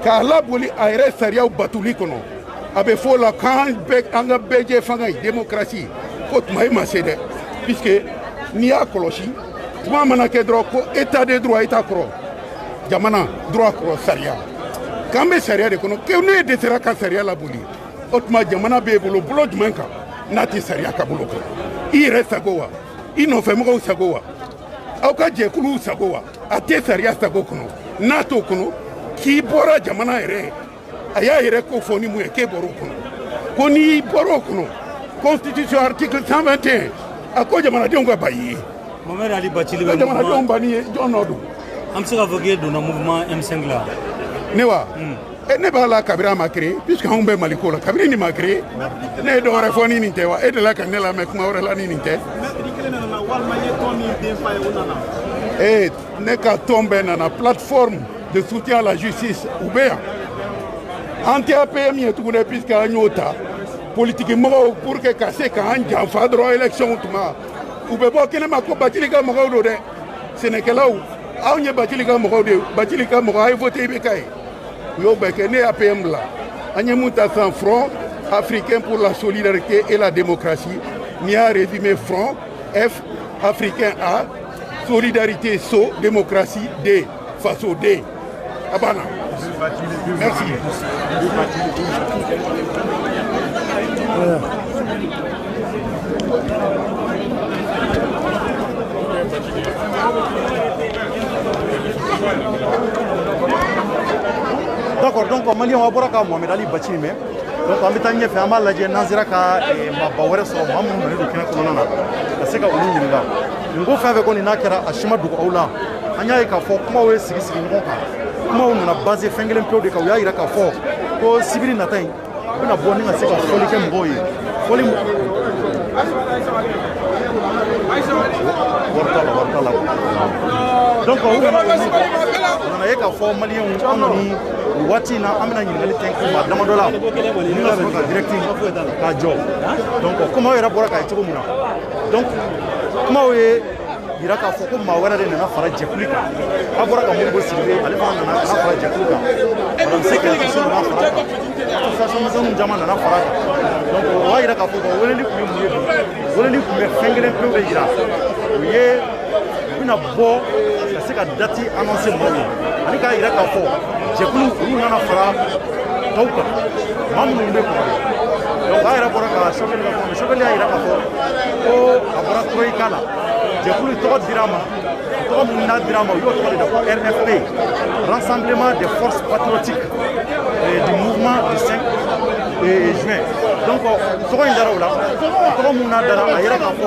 k'a laboli a yɛrɛ sariyaw batuli kɔnɔ a bɛ fɔ o la k'an ka bɛɛ jɛ fanga ye démocratie ko tuma e ma se dɛ puisque n'i y'a kɔlɔsi tuma mana kɛ dɔrɔn ko état de droit état kɔrɔ jamana droit kɔrɔ sariya k'an bɛ sariya de kɔnɔ ko ne dɛsɛra ka sariya laboli o tuma jamana b'e bolo bolo jumɛn kan n'a tɛ sariya ka bolo kɔnɔ i yɛrɛ sago wa i nɔfɛmɔgɔw sago wa aw ka jɛkuluw sago wa a tɛ sariya sago kɔnɔ n'a t'o kɔnɔ k'i bɔra jamana yɛrɛ a y'a yɛrɛ ko fɔ ni mun ye k'e bɔr'o kɔnɔ ko n'i bɔr'o kɔnɔ constitution article 121 a ko jamanadenw ka ban i ye Mohamed Ali Bacili bɛ jamanadenw ban ni ye jɔn nɔ don an bɛ se k'a fɔ k'e donna mouvement M5 la ne wa ne b'a la kabiri a ma créé puisque anw bɛ Mali ko la kabiri nin ma créé ne ye dɔ wɛrɛ fɔ ni nin tɛ wa e delila ka ne lamɛn kuma wɛrɛ la ni nin tɛ ne ka tɔn bɛɛ nana plateforme de soutien à la justice u bɛ yan an tɛ APM ye tuguni puisque an y'o ta politique mɔgɔw pour que ka se k'an janfa dɔrɔn élection tuma u bɛ bɔ kɛnɛma ko Bacili ka mɔgɔw don dɛ sɛnɛkɛlaw aw ye Bacili ka mɔgɔw de ye Bacili ka mɔgɔ a ye voté IBK ye u y'o bɛɛ kɛ ne ye APM la an ye mun ta sisan Front africain pour la solidarité et la démocratie n'i y'a résumé Front F africain A solidarité So démocratie D faso D a banna merci. D'accord, donc Mali on bɔra ka Mohamed Ali Bacili mɛn donc an bɛ taa ɲɛfɛ an b'a lajɛ n'an sera ka maaba wɛrɛ sɔrɔ maa minnu nalen don kɛnɛ kɔnɔna na ka se ka olu ɲininka nin ko fɛn fɛn kɔni n'a kɛra a si ma dogo aw la an y'a ye k'a fɔ kumaw ye sigi ɲɔgɔn kan kumaw nana base fɛn kelen pewu de kan u y'a yira k'a fɔ ko sibiri nata in u bɛna bɔ ni ka se ka fɔli kɛ mɔgɔw ye fɔli wari t'a la donc u nana ye k'a fɔ maliyɛnw an kɔni nin waati in na an bɛna ɲininkali tɛnku maa damadɔ la ni ka sɔrɔ ka direct k'a jɔ donc kumaw yɛrɛ bɔra k'a ye cogo min na donc kumaw ye yira k'a fɔ ko maa wɛrɛ de nana fara jɛkulu kan a bɔra ka Modibo Sidibe ale fana nana fara jɛkulu kan madame Seke Assimi nana fara kan association misɛnninw caman nana fara kan donc o b'a yira k'a fɔ ko weleli tun ye mun ye bi weleli tun bɛ fɛn kelen pewu de yira o ye u bɛna bɔ ka se ka date annoncer mɔgɔw ye ani k'a yira k'a fɔ jɛkulu olu nana fara tɔw kan maa minnu bɛ kɔrɔ donc a yɛrɛ bɔra ka Choguel ka fɔ Choguel y'a yira k'a fɔ ko a bɔra Troïka la jɛkulu tɔgɔ dira ma tɔgɔ min n'a dira ma u y'o tɔgɔ de da ko RFP Rassemblement des forces patriotiques du mouvement du 5 juin donc tɔgɔ in dara o la tɔgɔ min n'a dara a yira k'a fɔ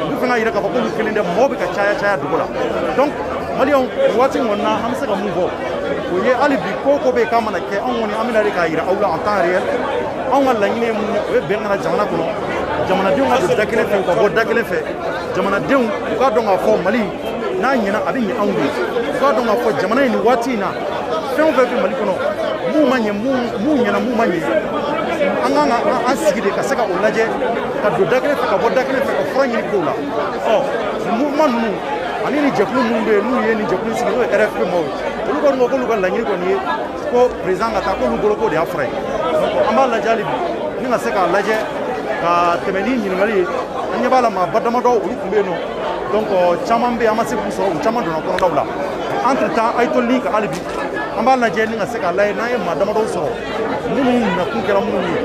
olu fana yira k'a fɔ k'olu kelen tɛ mɔgɔw bɛ ka caya dugu la donc maliyɛnw nin waati in kɔni na an bɛ se ka mun fɔ o ye hali bi ko bɛ yen k'a mana kɛ anw kɔni an bɛna de k'a yira aw la en temps réel anw ka laɲini ye mun ye o ye bɛn kana jamana kɔnɔ jamanadenw ka don da kelen fɛ u ka bɔ da kelen fɛ jamanadenw u k'a dɔn k'a fɔ Mali n'a ɲɛna a bɛ ɲɛ anw de ye u k'a dɔn k'a fɔ jamana in nin waati in na fɛn o fɛn bɛ Mali kɔnɔ mun ma ɲɛ mun ɲɛna mun ma ɲɛ an kan ka an sigi de ka se ka o lajɛ ka don da kelen fɛ ka bɔ da kelen fɛ ka fura ɲini kow la nin mouvement ninnu ani ni jɛkulu minnu bɛ yen n'u ye nin jɛkulu sigi n'o ye RFP maaw ye olu kɔni ko k'olu ka laɲini kɔni ye ko président ka taa k'olu bolo k'o de y'a fura ye donc an b'a lajɛ hali bi ni ka se k'a lajɛ ka tɛmɛ ni ɲininkali ye an ɲɛ b'a la maa ba damadɔ olu tun bɛ yen nɔ donc caman bɛ yen an ma se k'u sɔrɔ u caman donna kɔnɔdaw la entre temps a ye to ni ka hali bi an b'a lajɛ ni ka se k'a lajɛ n'an ye maa damadɔw sɔrɔ minnu nakun kɛra minnu ye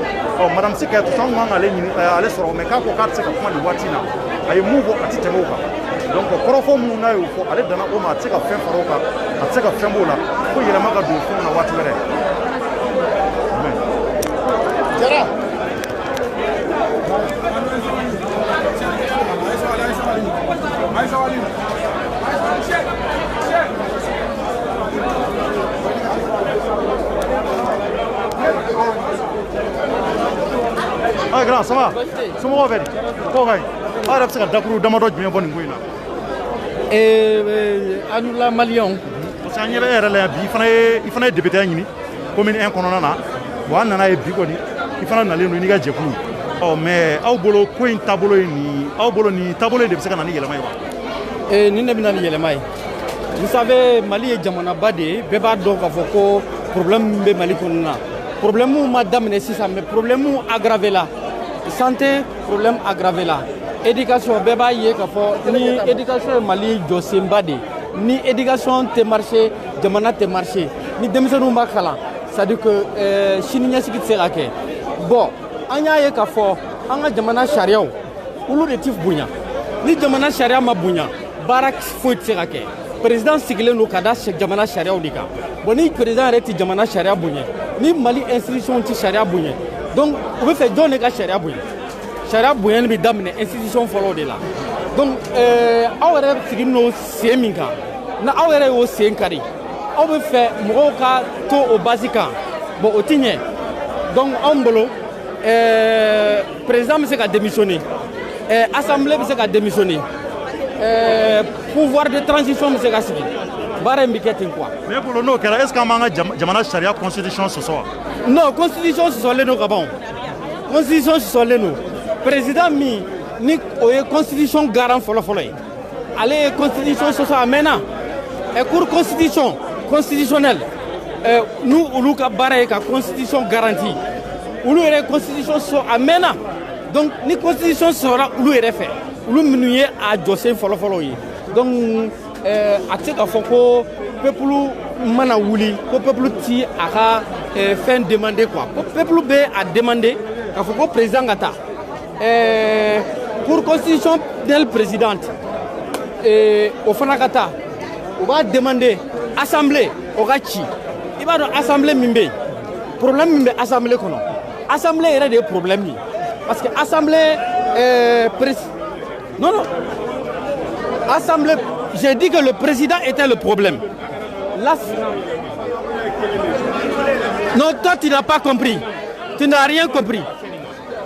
madame Seke tout ça an kan k'ale sɔrɔ mais k'a ko k'a tɛ se ka kuma nin waati in na a ye mun fɔ a tɛ tɛmɛ o kan donc kɔrɔfɔ minnu n'a y'o fɔ ale danna o ma a tɛ se ka fɛn fara o kan a tɛ se ka fɛn b'o la fo yɛlɛma ka don fɛnw na waati wɛrɛ. Jara. Ah grand, ça va? Somɔgɔw bɛ di? Ko ka ɲi. Aw yɛrɛ bɛ se ka dakuru damadɔ jumɛn bɔ nin ko in na? An la maliyɛnw. Parce que an ɲɛ bɛ e yɛrɛ la yan bi i fana ye député ɲini commune 1 kɔnɔna na bon an nana ye bi kɔni i fana nalen don n'i ka jɛkulu Oh, mais aw bolo ko in tabolo ni aw bolo ni tabolo de bɛ se ka na ni yɛlɛma ye wa? Ni ne bɛ na ni yɛlɛma ye. Vous savez, Mali ye jamanaba de ye, bɛɛ b'a dɔn k'a fɔ ko problème min bɛ Mali kɔnɔ na. Problème ma daminɛ sisan, mais problème aggravé la. Santé, problème aggravé la. Éducation, bɛɛ b'a ye k'a fɔ ni éducation ye Mali jɔsenba de ye. Ni éducation tɛ marché, jamana tɛ marché. Ni denmisɛnninw ma kalan, c'est-à-dire que sini ɲɛsigi tɛ se ka kɛ. Bon, an y'a ye k'a fɔ an ka jamana sariyaw olu de ti bonya. Ni jamana sariya ma bonya, baara foyi tɛ se ka kɛ. Président sigilen don ka da jamana sariyaw de kan. Bon ni président yɛrɛ ti jamana sariya bonya, ni Mali institution ti sariya bonya, donc u bɛ fɛ jɔn de ka sariya bonya? Sariya bonyani bɛ daminɛ institution fɔlɔ de la. Donc aw yɛrɛ sigilen don sen min kan, na aw yɛrɛ y'o sen kari, aw bɛ fɛ mɔgɔw ka to o base kan. Bon o ti ɲɛ. Donc anw bolo président bɛ se ka démissionner, assemblée bɛ se ka démissionner, pouvoir de transition bɛ se ka sigi. Baara in bɛ kɛ ten quoi. Mais bolo n'o kɛra, est-ce que an b'an ka jamana sariya constitution sɔsɔ wa? Non, constitution sɔsɔlen don ka ban. Constitution sɔsɔlen don. Président min ni o ye constitution garant fɔlɔ-fɔlɔ ye, ale ye constitution sɔsɔ a mɛnna. Cour constitution constitutionnelle n'u olu ka baara ye ka constitution garantie. Olu yɛrɛ constitution sɔsɔ a mɛnna. Donc ni constitution sɔrɔla olu yɛrɛ fɛ, olu minnu ye a jɔsen fɔlɔ-fɔlɔ ye. Donc a tɛ se k'a fɔ ko peuple mana wuli, ko peuple ti a ka fɛn demander quoi. Ko peuple bɛ a demander k'a fɔ ko président ka taa. Pour constitutionnelle présidente, au fana ka taa, o b'a demander assemblée o ka ci. I b'a dɔn assemblée min bɛ yen, problème min bɛ assemblée kɔnɔ, assemblée yɛrɛ de ye problème ye. Parce que assemblée non non, assemblée, j'ai dit que le président était le problème. Là, non, toi tu n'as pas compris, tu n'as rien compris.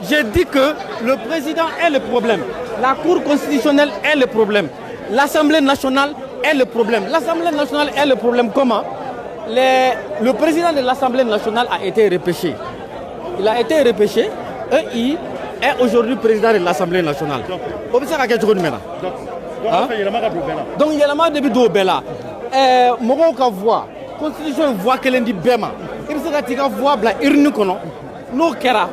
J'ai dit que le président est le problème, la Cour constitutionnelle est le problème, l'Assemblée nationale est le problème. L'Assemblée nationale est le problème comment? Le président de l'Assemblée nationale a été repêché. Il a été repêché et il est aujourd'hui président de l'Assemblée nationale. Donc, il y a la main de Bidou Bella. Moro ka voix, constitution voix que l'on dit Bema. Il se dit que voix bla irnu kono, no kera.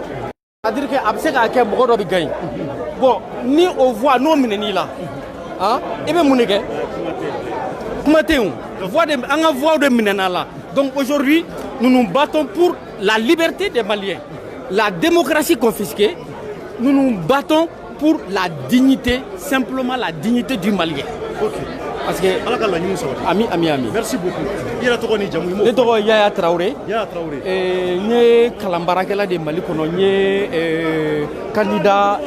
C'est-à-dire que absek a ke moro bi gagne. Bon, ni au voix non mineni là. Hein? Et bien mouneke. Kumateun, voix de anga voix de minena là. Donc aujourd'hui, nous nous battons pour la liberté des Maliens, la démocratie confisquée. Nous nous battons pour la dignité, simplement la dignité du Malien. Ok. Parce que ami. Merci beaucoup. Il y a trop de gens. Le toro Yaya Traoré. Yaya Traoré. Né Kalambarakela de Mali kono né candidat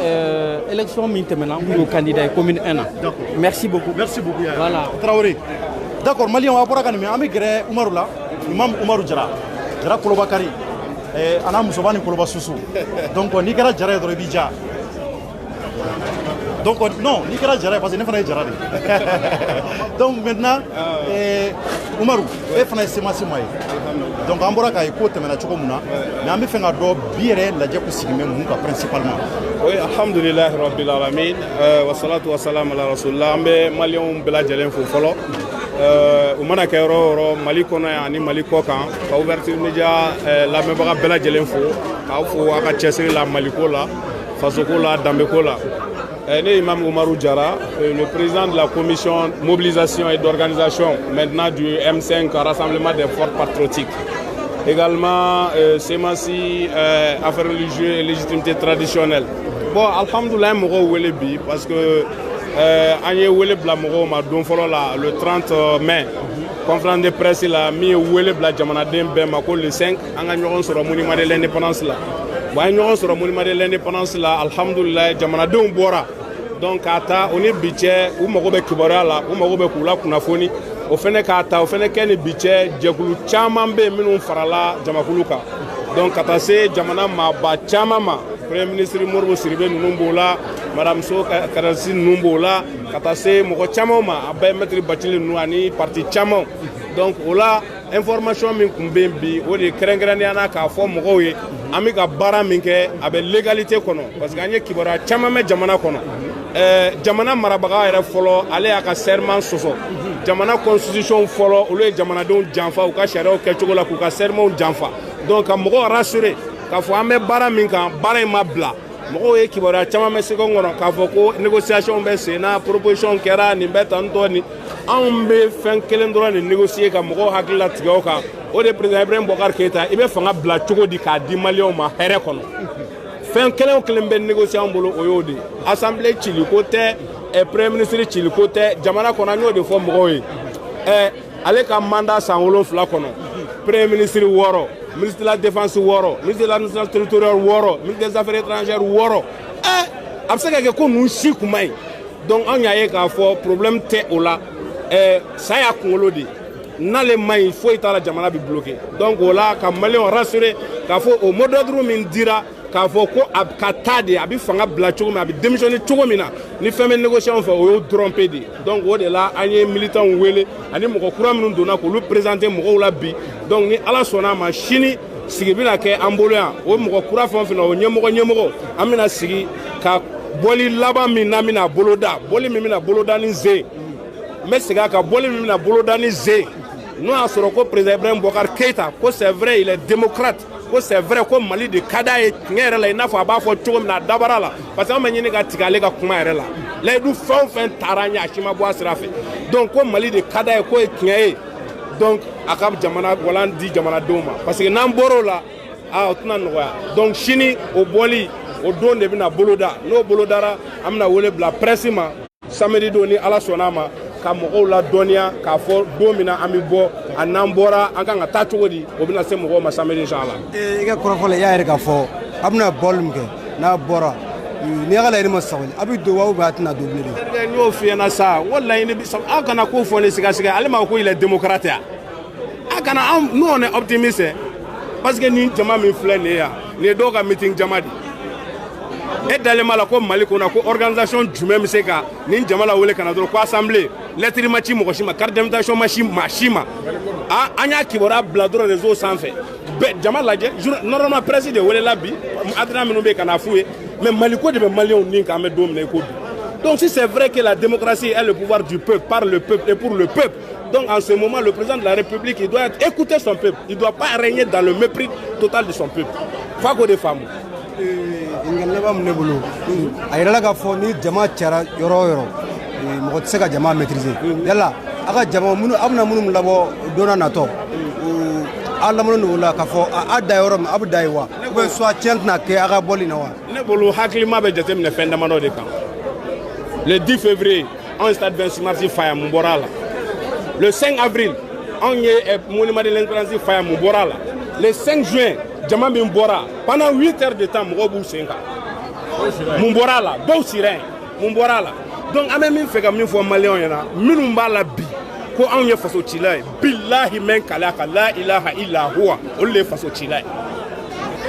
élection maintenant ou candidat commune 1 an. D'accord. Merci beaucoup. Merci beaucoup Yaya. Voilà. Traoré. D'accord, Mali on va pour mais ami gré Umaru là, Imam Umaru Jara. Jara Koloba Kari. Ana Musobani Koloba Susu. Donc on y kera Jara de Bidja. Donc non, ni kera Jara parce que ne fana Jara. Donc maintenant Umaru, e fana sema sema ye. Donc an bɔra k'a ye ko tɛmɛna cogo min na, mais an bɛ fɛ ka dɔn bi yɛrɛ lajɛ ko sigimɛ mun kan principalement. Oui, alhamdulillah rabbil alamin, wa salatu wa salam ala rasulillah. An bɛ maliyɛnw bɛɛ lajɛlen fo fɔlɔ. U mana kɛ yɔrɔ o yɔrɔ Mali kɔnɔ yan ani Mali kɔ kan, ka ouverture média lamɛnbaga bɛɛ lajɛlen fo, k'aw fo a ka cɛsiri la Maliko la, fasoko la, danbeko la. Ne Imam Umaru Jara, le président de la commission mobilisation et d'organisation maintenant du M5 Rassemblement des forces patriotiques. Également Semassi, affaires religieuses et légitimité traditionnelle. Bon, alhamdoulilah, je suis bi parce que Anye Wele Blamoro m'a donné le 30 mai. Conférence de presse, il a mis Wele Bladjamanaden Bemako le 5, en gagnant sur le monument de l'indépendance là. Bon, sur le monument de l'indépendance là, alhamdoulilah, Jamanaden Bora. Donc, ata, on est bitché, ou Marobe Kubara là, ou Marobe Kula Kunafoni. Au fait, kata, au fait, qu'elle est bitché, Djekulu Chamambe, Minou Farala, Jamakuluka. Donc, kata se Jamana ma ba Chamama, premier ministre Modibo Sidibé ninnu b'o la madame So Karansi ninnu b'o la ka taa se mɔgɔ caman ma a bɛɛ maître Bathily ninnu ani parti caman donc o la information min kun bɛ bi o de kɛrɛnkɛrɛnnenya na k'a fɔ mɔgɔw ye an bɛ ka baara min kɛ a bɛ légalité kɔnɔ parce que an ye kibaruya caman mɛn jamana kɔnɔ jamana marabaga yɛrɛ fɔlɔ ale y'a ka serment sɔsɔ jamana constitution fɔlɔ olu ye jamanadenw janfa u ka sariyaw kɛcogo la k'u ka serment janfa donc ka mɔgɔw rassurer k'a fɔ an bɛ baara min kan baara in ma bila mɔgɔw ye kibaruya caman mɛn sɛgɛn kɔnɔ k'a fɔ ko négociation bɛ sen na proposition kɛra nin bɛ tan tɔ nin anw bɛ fɛn kelen dɔrɔn de négocier ka mɔgɔw hakili latigɛ o kan o de président Ibrahim Boubacar Keïta i bɛ fanga bila cogo di k'a di maliyɛnw ma hɛrɛ kɔnɔ fɛn kelen o kelen bɛ négocier an bolo o y'o de assemblée ciliko tɛ premier ministre ciliko tɛ jamana kɔnɔ an y'o de fɔ mɔgɔw ye ale ka mandat san 7 kɔnɔ premier ministre 6 ministre de la défense 6 ministre de l'administration territoriale 6 ministre des affaires étrangères 6 a bɛ se ka kɛ ko ninnu si kun ma ɲi donc anw y'a ye k'a fɔ problème tɛ o la sa y'a kunkolo de n'ale ma ɲi foyi t'a la jamana bɛ bloqué donc o la ka maliyɛnw rassurer k'a fɔ o mot d'ordre min dira k'a fɔ ko a ka taa de a bɛ fanga bila cogo min a bɛ démissionner cogo min na ni fɛn bɛ négocier anw fɛ o y'o trompé de donc o de la an ye militants wele ani mɔgɔ kura minnu donna k'olu présenter mɔgɔw la bi donc ni ala sɔnna ma sini sigi bɛna kɛ an bolo yan o mɔgɔ kura fɛn o fɛn na o ɲɛmɔgɔ an bɛna sigi ka bɔli laban min n'an bɛna boloda bɔli min bɛna boloda ni ze n bɛ segin a kan bɔli min bɛna boloda ni ze n'o y'a sɔrɔ ko président Ibrahim Boubacar Keïta ko c'est vrai il est démocrate ko c'est vrai ko Mali de ka d'a ye tiɲɛ yɛrɛ la i n'a fɔ a b'a fɔ cogo min na a dabara la parce que an bɛ ɲini ka tigɛ ale ka kuma yɛrɛ la layidu fɛn o fɛn taara ɲɛ a si ma bɔ a sira fɛ donc ko Mali de ka d'a ye k'o ye tiɲɛ ye donc a ka jamana walan di jamanadenw ma parce que n'an bɔr'o la o tɛna nɔgɔya donc sini o bɔli o don de bɛna boloda n'o bolodara an bɛna wele bila presse ma samedi don ni ala sɔnna a ma ka mɔgɔw la dɔnniya k'a fɔ don min na an bɛ bɔ a n'an bɔra an kan ka taa cogo di o bɛna se mɔgɔw ma samedi inchallah. I ka kɔrɔfɔli i y'a yɛrɛ k'a fɔ a bɛna bɔli min kɛ n'a bɔra ni ala yɛrɛ ma sabali a bɛ don wa ou bien a tɛna don bilen. n y'o f'i ɲɛna sa walayi ni aw kana ko fɔ ni sigasɛgɛ ale ma ko il est démocrate yan a kana anw nous on est optimiste parce que nin jama min filɛ nin ye yan nin ye dɔw ka meeting jama de e dalen b'a la ko Mali kɔnɔ ko organisation jumɛn bɛ se ka nin jama la wele ka na dɔrɔn ko assemblée lettre ma ci mɔgɔ si ma carte d'invitation ma ci maa si ma an y'a kibaruya bila dɔrɔn réseau sanfɛ bɛɛ jama lajɛ normalement presse de welela bi adran minnu bɛ yen ka na f'u ye mais Mali ko de bɛ maliyɛnw nin kan an bɛ don min na i ko bi donc si c'est vrai que la démocratie est le pouvoir du peuple par le peuple et pour le peuple donc en ce moment le président de la République il doit écouter son peuple il doit pas régner dans le mépris total de son peuple fa ko de faamu. Nga laban min ne bolo a yɛrɛ la k'a fɔ ni jama cayara yɔrɔ o yɔrɔ mɔgɔ tɛ se ka jama maîtriser yala a ka jama minnu a bɛna minnu labɔ don n'a natɔ a lamɔnen don o la k'a fɔ a da yɔrɔ min a bɛ da yen wa ou bien soit tiɲɛ tɛna kɛ a ka bɔli na wa. ne bolo hakilima bɛ jateminɛ fɛn damadɔ de kan le 10 février anw ye stade 26 mars fa yan mun bɔra a la le 5 avril anw ye monument de l'indépendance fa yan mun bɔra a la le 5 juin jama min bɔra pendant 8 heures de temps mɔgɔw b'u sen kan mun bɔra a la dɔw sira yen mun bɔra a la donc an bɛ min fɛ ka min fɔ maliyɛnw ɲɛna minnu b'a la bi ko anw ye fasocila ye bilahi mɛn kale a kan la ilaha illa huwa olu de ye fasocila ye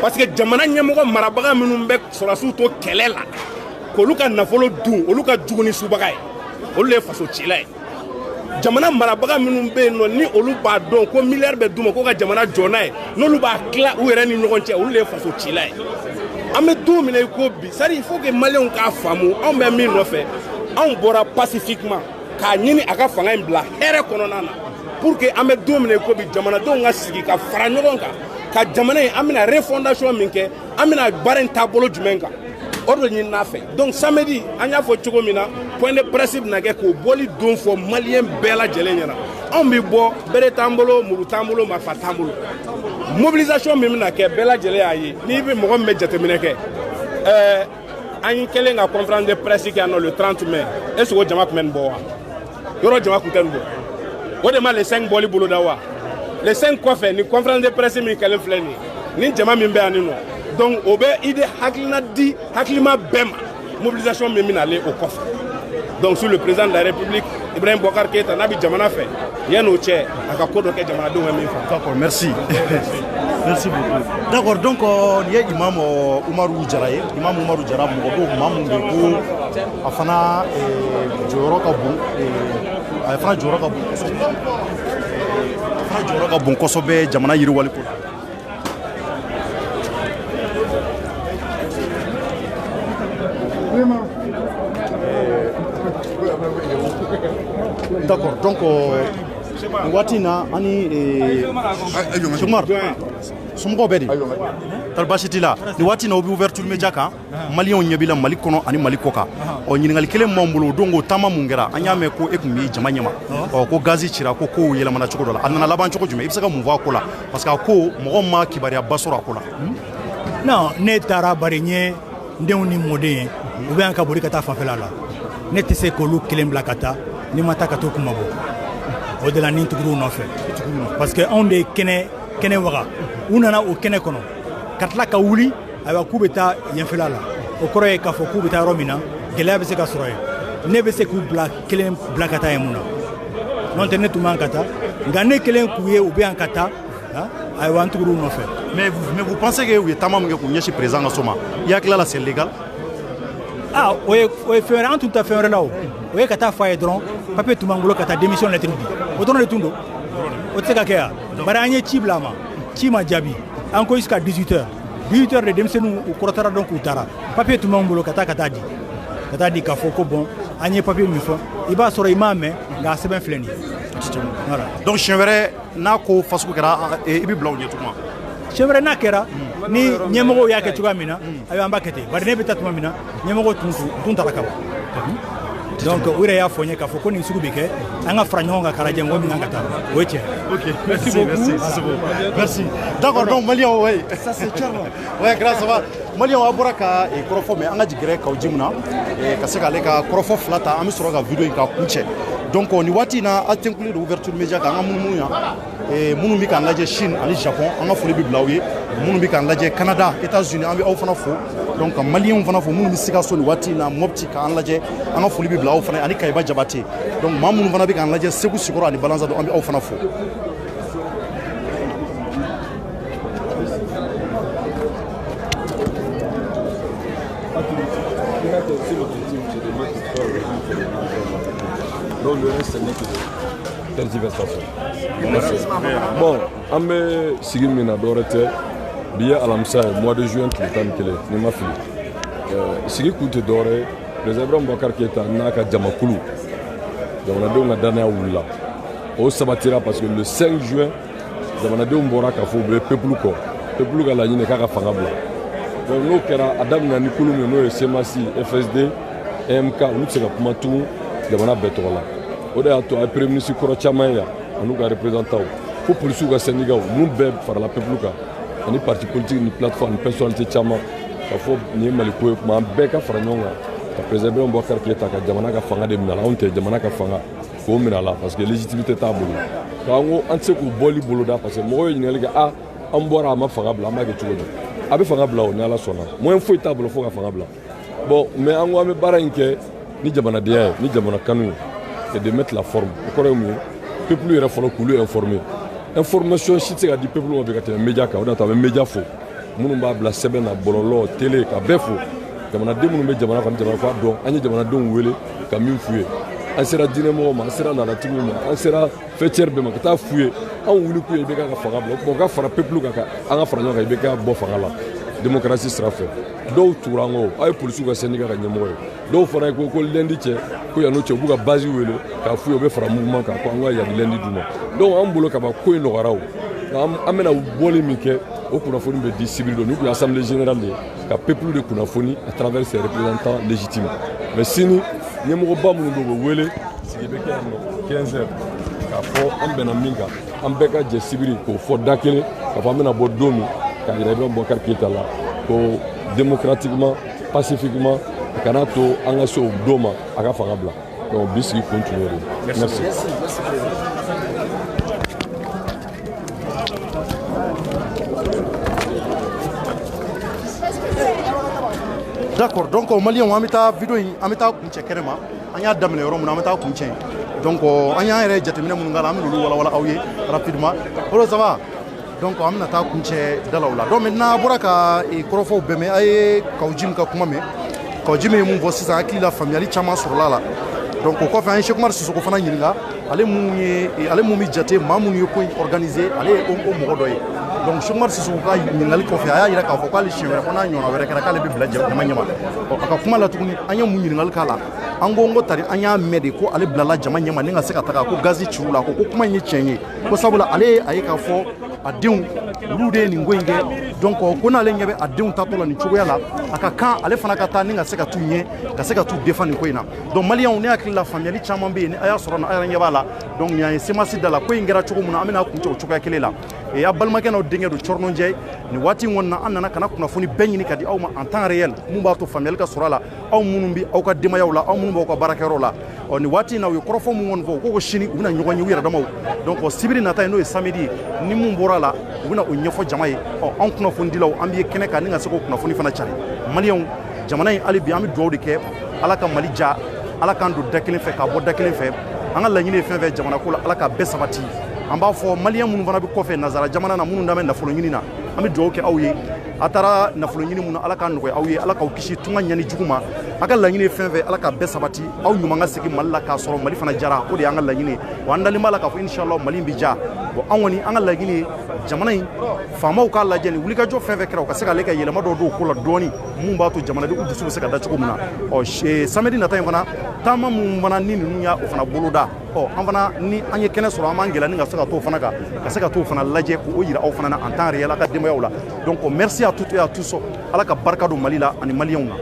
parce que jamana ɲɛmɔgɔ marabaga minnu bɛ sɔrɔdasiw to kɛlɛ la k'olu ka nafolo dun olu ka jugu ni subaga ye olu de ye fasocila ye jamana marabaga minnu bɛ yen nɔ ni olu b'a dɔn ko miliyari bɛ d'u ma ko ka jamana jɔ n'a ye n'olu b'a tila u yɛrɛ ni ɲɔgɔn cɛ olu de ye fasocila ye an bɛ don min na i ko bi c'est à dire il faut que maliyɛnw k'a faamu anw bɛ min nɔfɛ anw bɔra pacifiquement k'a ɲini a ka fanga in bila hɛrɛ kɔnɔna na pour que an bɛ don min na i ko bi jamanadenw ka sigi ka fara ɲɔgɔn kan ka jamana in an bɛna refondation min kɛ an bɛna baara in taabolo jumɛn kan o de ɲinina fɛ donc samedi an y'a fɔ cogo min na point de presse bɛna kɛ k'o bɔli don fɔ maliyɛn bɛɛ lajɛlen ɲɛna anw bɛ bɔ bere t'an bolo muru t'an bolo marifa t'an bolo mobilisation min bɛna kɛ bɛɛ lajɛlen y'a ye n'i bɛ mɔgɔ min bɛ jateminɛ kɛ an kɛlen ka conférence de presse kɛ yan nɔ le 30 mai est ce que o jama tun bɛ nin bɔ wa yɔrɔ jama tun tɛ nin bɔ o de ma le 5 bɔli boloda wa le 5 kɔfɛ ni conférence de presse min kɛlen filɛ nin ye ni jama min bɛ yan nin nɔ donc o bɛ idée hakilina di hakilima bɛɛ ma mobilisation min bɛna ale o kɔfɛ donc sur le président de la République Ibrahim Boubacar Keïta n'a bɛ jamana fɛ yan'o cɛ a ka ko dɔ kɛ jamanadenw ka min fɛ. D'accord, merci. Merci beaucoup. D'accord, donc il y a Imam Oumarou Djaraye. Imam Oumarou Djaraye, Imam Mbeko, Afana Djoroka Bon, Afana Djoroka Bon. Afana Djoroka Bon Kosobe, Jamana Yiriwali Kola. D'accord, donc Watina ani Chumar Sumgo Bedi Talbashitila ni Watina obi ouverture media ka Malion nyebila Mali kono ani Mali koka o nyingal kele mambulo dongo tama mungera anyame ko ekumi jamanyama o ko gazi chira ko ko yela mana chuko dola anana laban chuko jume ibsaka mumva kola parce que ko mogomma kibaria basura kola non ne tara barinye ndewni modé ou bien ka bori kata fafela la ne tese ko lu kelem blakata ni mata ka to kumabo o de la nintuguru no fait parce que on de kene waga unana o kene kono katla ka wuli aba kubeta yefela la o koroye ka fo kubeta romina gele be se ka soroye ne be se ku kelem blakata yemuna non te ne tuma kata ngane kelem kuye ou bien kata ay wantuguru no fait mais vous pensez que oui tamam nge ko nyeshi présent en soma yakla la c'est légal. Ah, oui, faire un tout à fait là. Oui, quand tu as fait drone, papier tout mangolo quand tu as démissionné le tribu. Au tournoi de Tundo, au Tsegakea, Baranier Chiblama, Chima Djabi, encore jusqu'à 18h. 18h de démission au Korotara donc au Tara. Papier tout mangolo quand tu as dit. Quand tu as dit qu'il faut bon, Agnès papier mufon, il va sur l'imam, il a 7 fleni. Voilà. Donc, je verrai, Nako Fasukera et Ibi Blanc, tout le monde. Chevre nakera ni nyemoko yake chukamina ayamba kete bari ne betatu mamina nyemoko tunta rakaba donc ure ya fonye ka foko ni sugubike anga franyonga karaje ngomi ngata weche. OK, merci beaucoup. Merci. D'accord, donc Malion ouais, ça c'est charmant. Ouais, grâce à Malion aboraka et krofo me anga jigre ka ujimuna e kaseka leka krofo flata ami soroga video ka kunche. Donc on y wati na atenkuli d'ouverture média ka ngamu ya et munu bi kan laje Chine ali Japon anga foli bi blawye munu bi kan laje Canada États-Unis ambi aw fana fo donc Malien fana fo munu bi sika so ni wati na mopti ka an laje anga foli bi blaw fana ani kayba jabate donc mamunu fana bi kan laje segu sikoro ani balanza do ambi aw fana fo. Donc le reste, ce n'est que de tergiversation. Bon, on me sigil mina dorete biya alamsa mois de juin kitan kele ni ma fili. Sigi kunte dore les Ibrahim Bokar Keita naka jamakulu. Jamana de nga dana wula. O sabatira parce que le 5 juin jamana de mbora ka fo be peuple ko. Peuple ga la nyine kaka fangabla. Donc no kera adam na nikulu no SMAC FSD MK nous sera kuma tout jamana betola. O de ato ay premier ministre Koro Chamaya anu ga représentant ko police ga Sénégal nous be fara la peuple ka ani parti politique ni plateforme personnalité chama ka fo ni maliko ma be ka fara nyonga ka président Bokar Keita ka jamana ka fanga de minala on te jamana ka fanga ko minala parce que légitimité ta bolo ka ngo anse ko boli bolo da parce que mo yi ni ga an bora ma fanga bla ma ke tugo abe fanga bla on ala sona mo en fo ta bolo fo ka fanga bla bon mais an ngo me baranke ni jamana de ni jamana kanu et de mettre la forme. Le peuple est informé. Information, si tu as dit peuple, on va faire un média, on a un média faux. On va faire la semaine à Bololo, télé, à Befo. On a deux médias, on a deux médias, on sera dynamo, on sera narratif, on sera fêtière, on sera fouillé. On va faire un on va faire un peuple, on va faire un bon farala. Démocratie sera faite. Donc, tout le monde, il y a des policiers qui sont venus. Donc, il faut que lundi, il y a une base qui est faire un mouvement qui est lundi. Donc, on va faire un mouvement. On va faire un mouvement de discipline. Nous avons l'Assemblée générale qui a peuple de Kunafoni à travers ses représentants légitimes. Mais si nous avons pas de 15 heures, on va faire Sibiri pour faire Dakele, on va faire un Bodomi. Quand il y a un Bokar Keita là, démocratiquement, pacifiquement, Kanato, Angaso, Doma, Agafagabla. Donc, Bissi continue. Merci. D'accord, donc au Mali, on a mis ta vidéo, on a mis ta kunche kerema, on a damné au Rome, on a mis ta kunche. Donc, on a un réjet, on a mis rapidement. Alors, ça va? donc an bɛna taa kuncɛ dalaw la donc maintenant a bɔra ka kɔrɔfɔw bɛɛ mɛn a ye Kawujim ka kuma mɛn Kawujim ye mun fɔ sisan hakili la faamuyali caman sɔrɔla la donc o kɔfɛ an ye Seku Umaru Sisoko fana ɲininka ale mun bɛ jate maa minnu ye ko in organiser ale ye o mɔgɔ dɔ ye donc Seku Umaru Sisoko ka ɲininkali kɔfɛ a y'a yira k'a fɔ k'ale siɲɛ wɛrɛ ko n'a ɲɔgɔnna wɛrɛ kɛra k'ale bɛ bila ɲama a ka kuma la tuguni an ye mun ɲininkali k'a la an ko tari an y'a mɛn de ko ale bilala jama ɲɛma ni ka se ka taga ko gazi ciw la ko kuma in ye tiɲɛ ye ko sabula ale a ye k'a fɔ a denw olu de ye nin ko in kɛ donc ko n'ale ɲɛ bɛ a denw tatɔ la nin cogoya la a ka kan ale fana ka taa ni ka se ka t'u ɲɛ ka se ka t'u défend nin ko in na donc maliyɛnw ne hakili la faamuyali caman bɛ yen ni a y'a sɔrɔ a yɛrɛ ɲɛ b'a la donc nin y'an ye semasi da la ko in kɛra cogo min na an bɛna kuncɛ o cogoya kelen la a balimakɛ n'aw denkɛ don Cɔrɔnɔnjɛ nin waati in kɔni na an nana ka na kunnafoni bɛɛ ɲini ka di aw ma en temps réel mun b'a to faamuyali ka sɔrɔ a la aw minnu bɛ aw ka denbayaw la aw minnu b'aw ka baarakɛyɔrɔ la nin waati in na u ye kɔrɔfɔ mun kɔni fɔ u ko sini u bɛna ɲɔgɔn ye u yɛrɛ damaw donc sibiri nata ye n'o ye samedi ye ni mun bɔra a la u bɛna o ɲɛfɔ jama ye anw kunnafonidilaw an bɛ kɛnɛ kan ni ka se k'o kunnafoni fana cari maliyɛnw jamana in hali bi an bɛ dugawu de kɛ ala ka Mali ja ala k'an don da kelen fɛ k'a bɔ da kelen fɛ an ka laɲini ye fɛn fɛn jamana ko la ala ka bɛɛ sabati an b'a fɔ maliyɛn minnu fana bɛ kɔfɛ nazara jamana na minnu damɛ nafolo ɲini na an bɛ dugawu kɛ aw ye a taara nafolo ɲini mun na ala k'a nɔgɔya aw ye ala k'aw kisi tunga ɲani jugu ma a ka laɲini ye fɛn fɛn ala ka bɛɛ sabati aw ɲuman ka segin Mali la k'a sɔrɔ Mali fana jara o de y'an ka laɲini ye wa an dalen b'a la k'a fɔ inshallah Mali bɛ ja bon an kɔni an ka laɲini ye jamana in faamaw k'a lajɛ ni wulikajɔ fɛn fɛn kɛra u ka se k'ale ka yɛlɛma dɔw don o ko la dɔɔni mun b'a to jamanadenw dusu bɛ se ka da cogo min na samedi nata in fana taama mun fana ni ninnu y'a o fana boloda an fana ni an ye kɛnɛ sɔrɔ an b'an gɛlɛya ni ka se ka t'o fana kan ka se ka t'o fana lajɛ k'o yira aw fana na en temps réel a ka denbayaw la donc merci à toutes et à tous ala ka barika don Mali la ani maliyɛnw na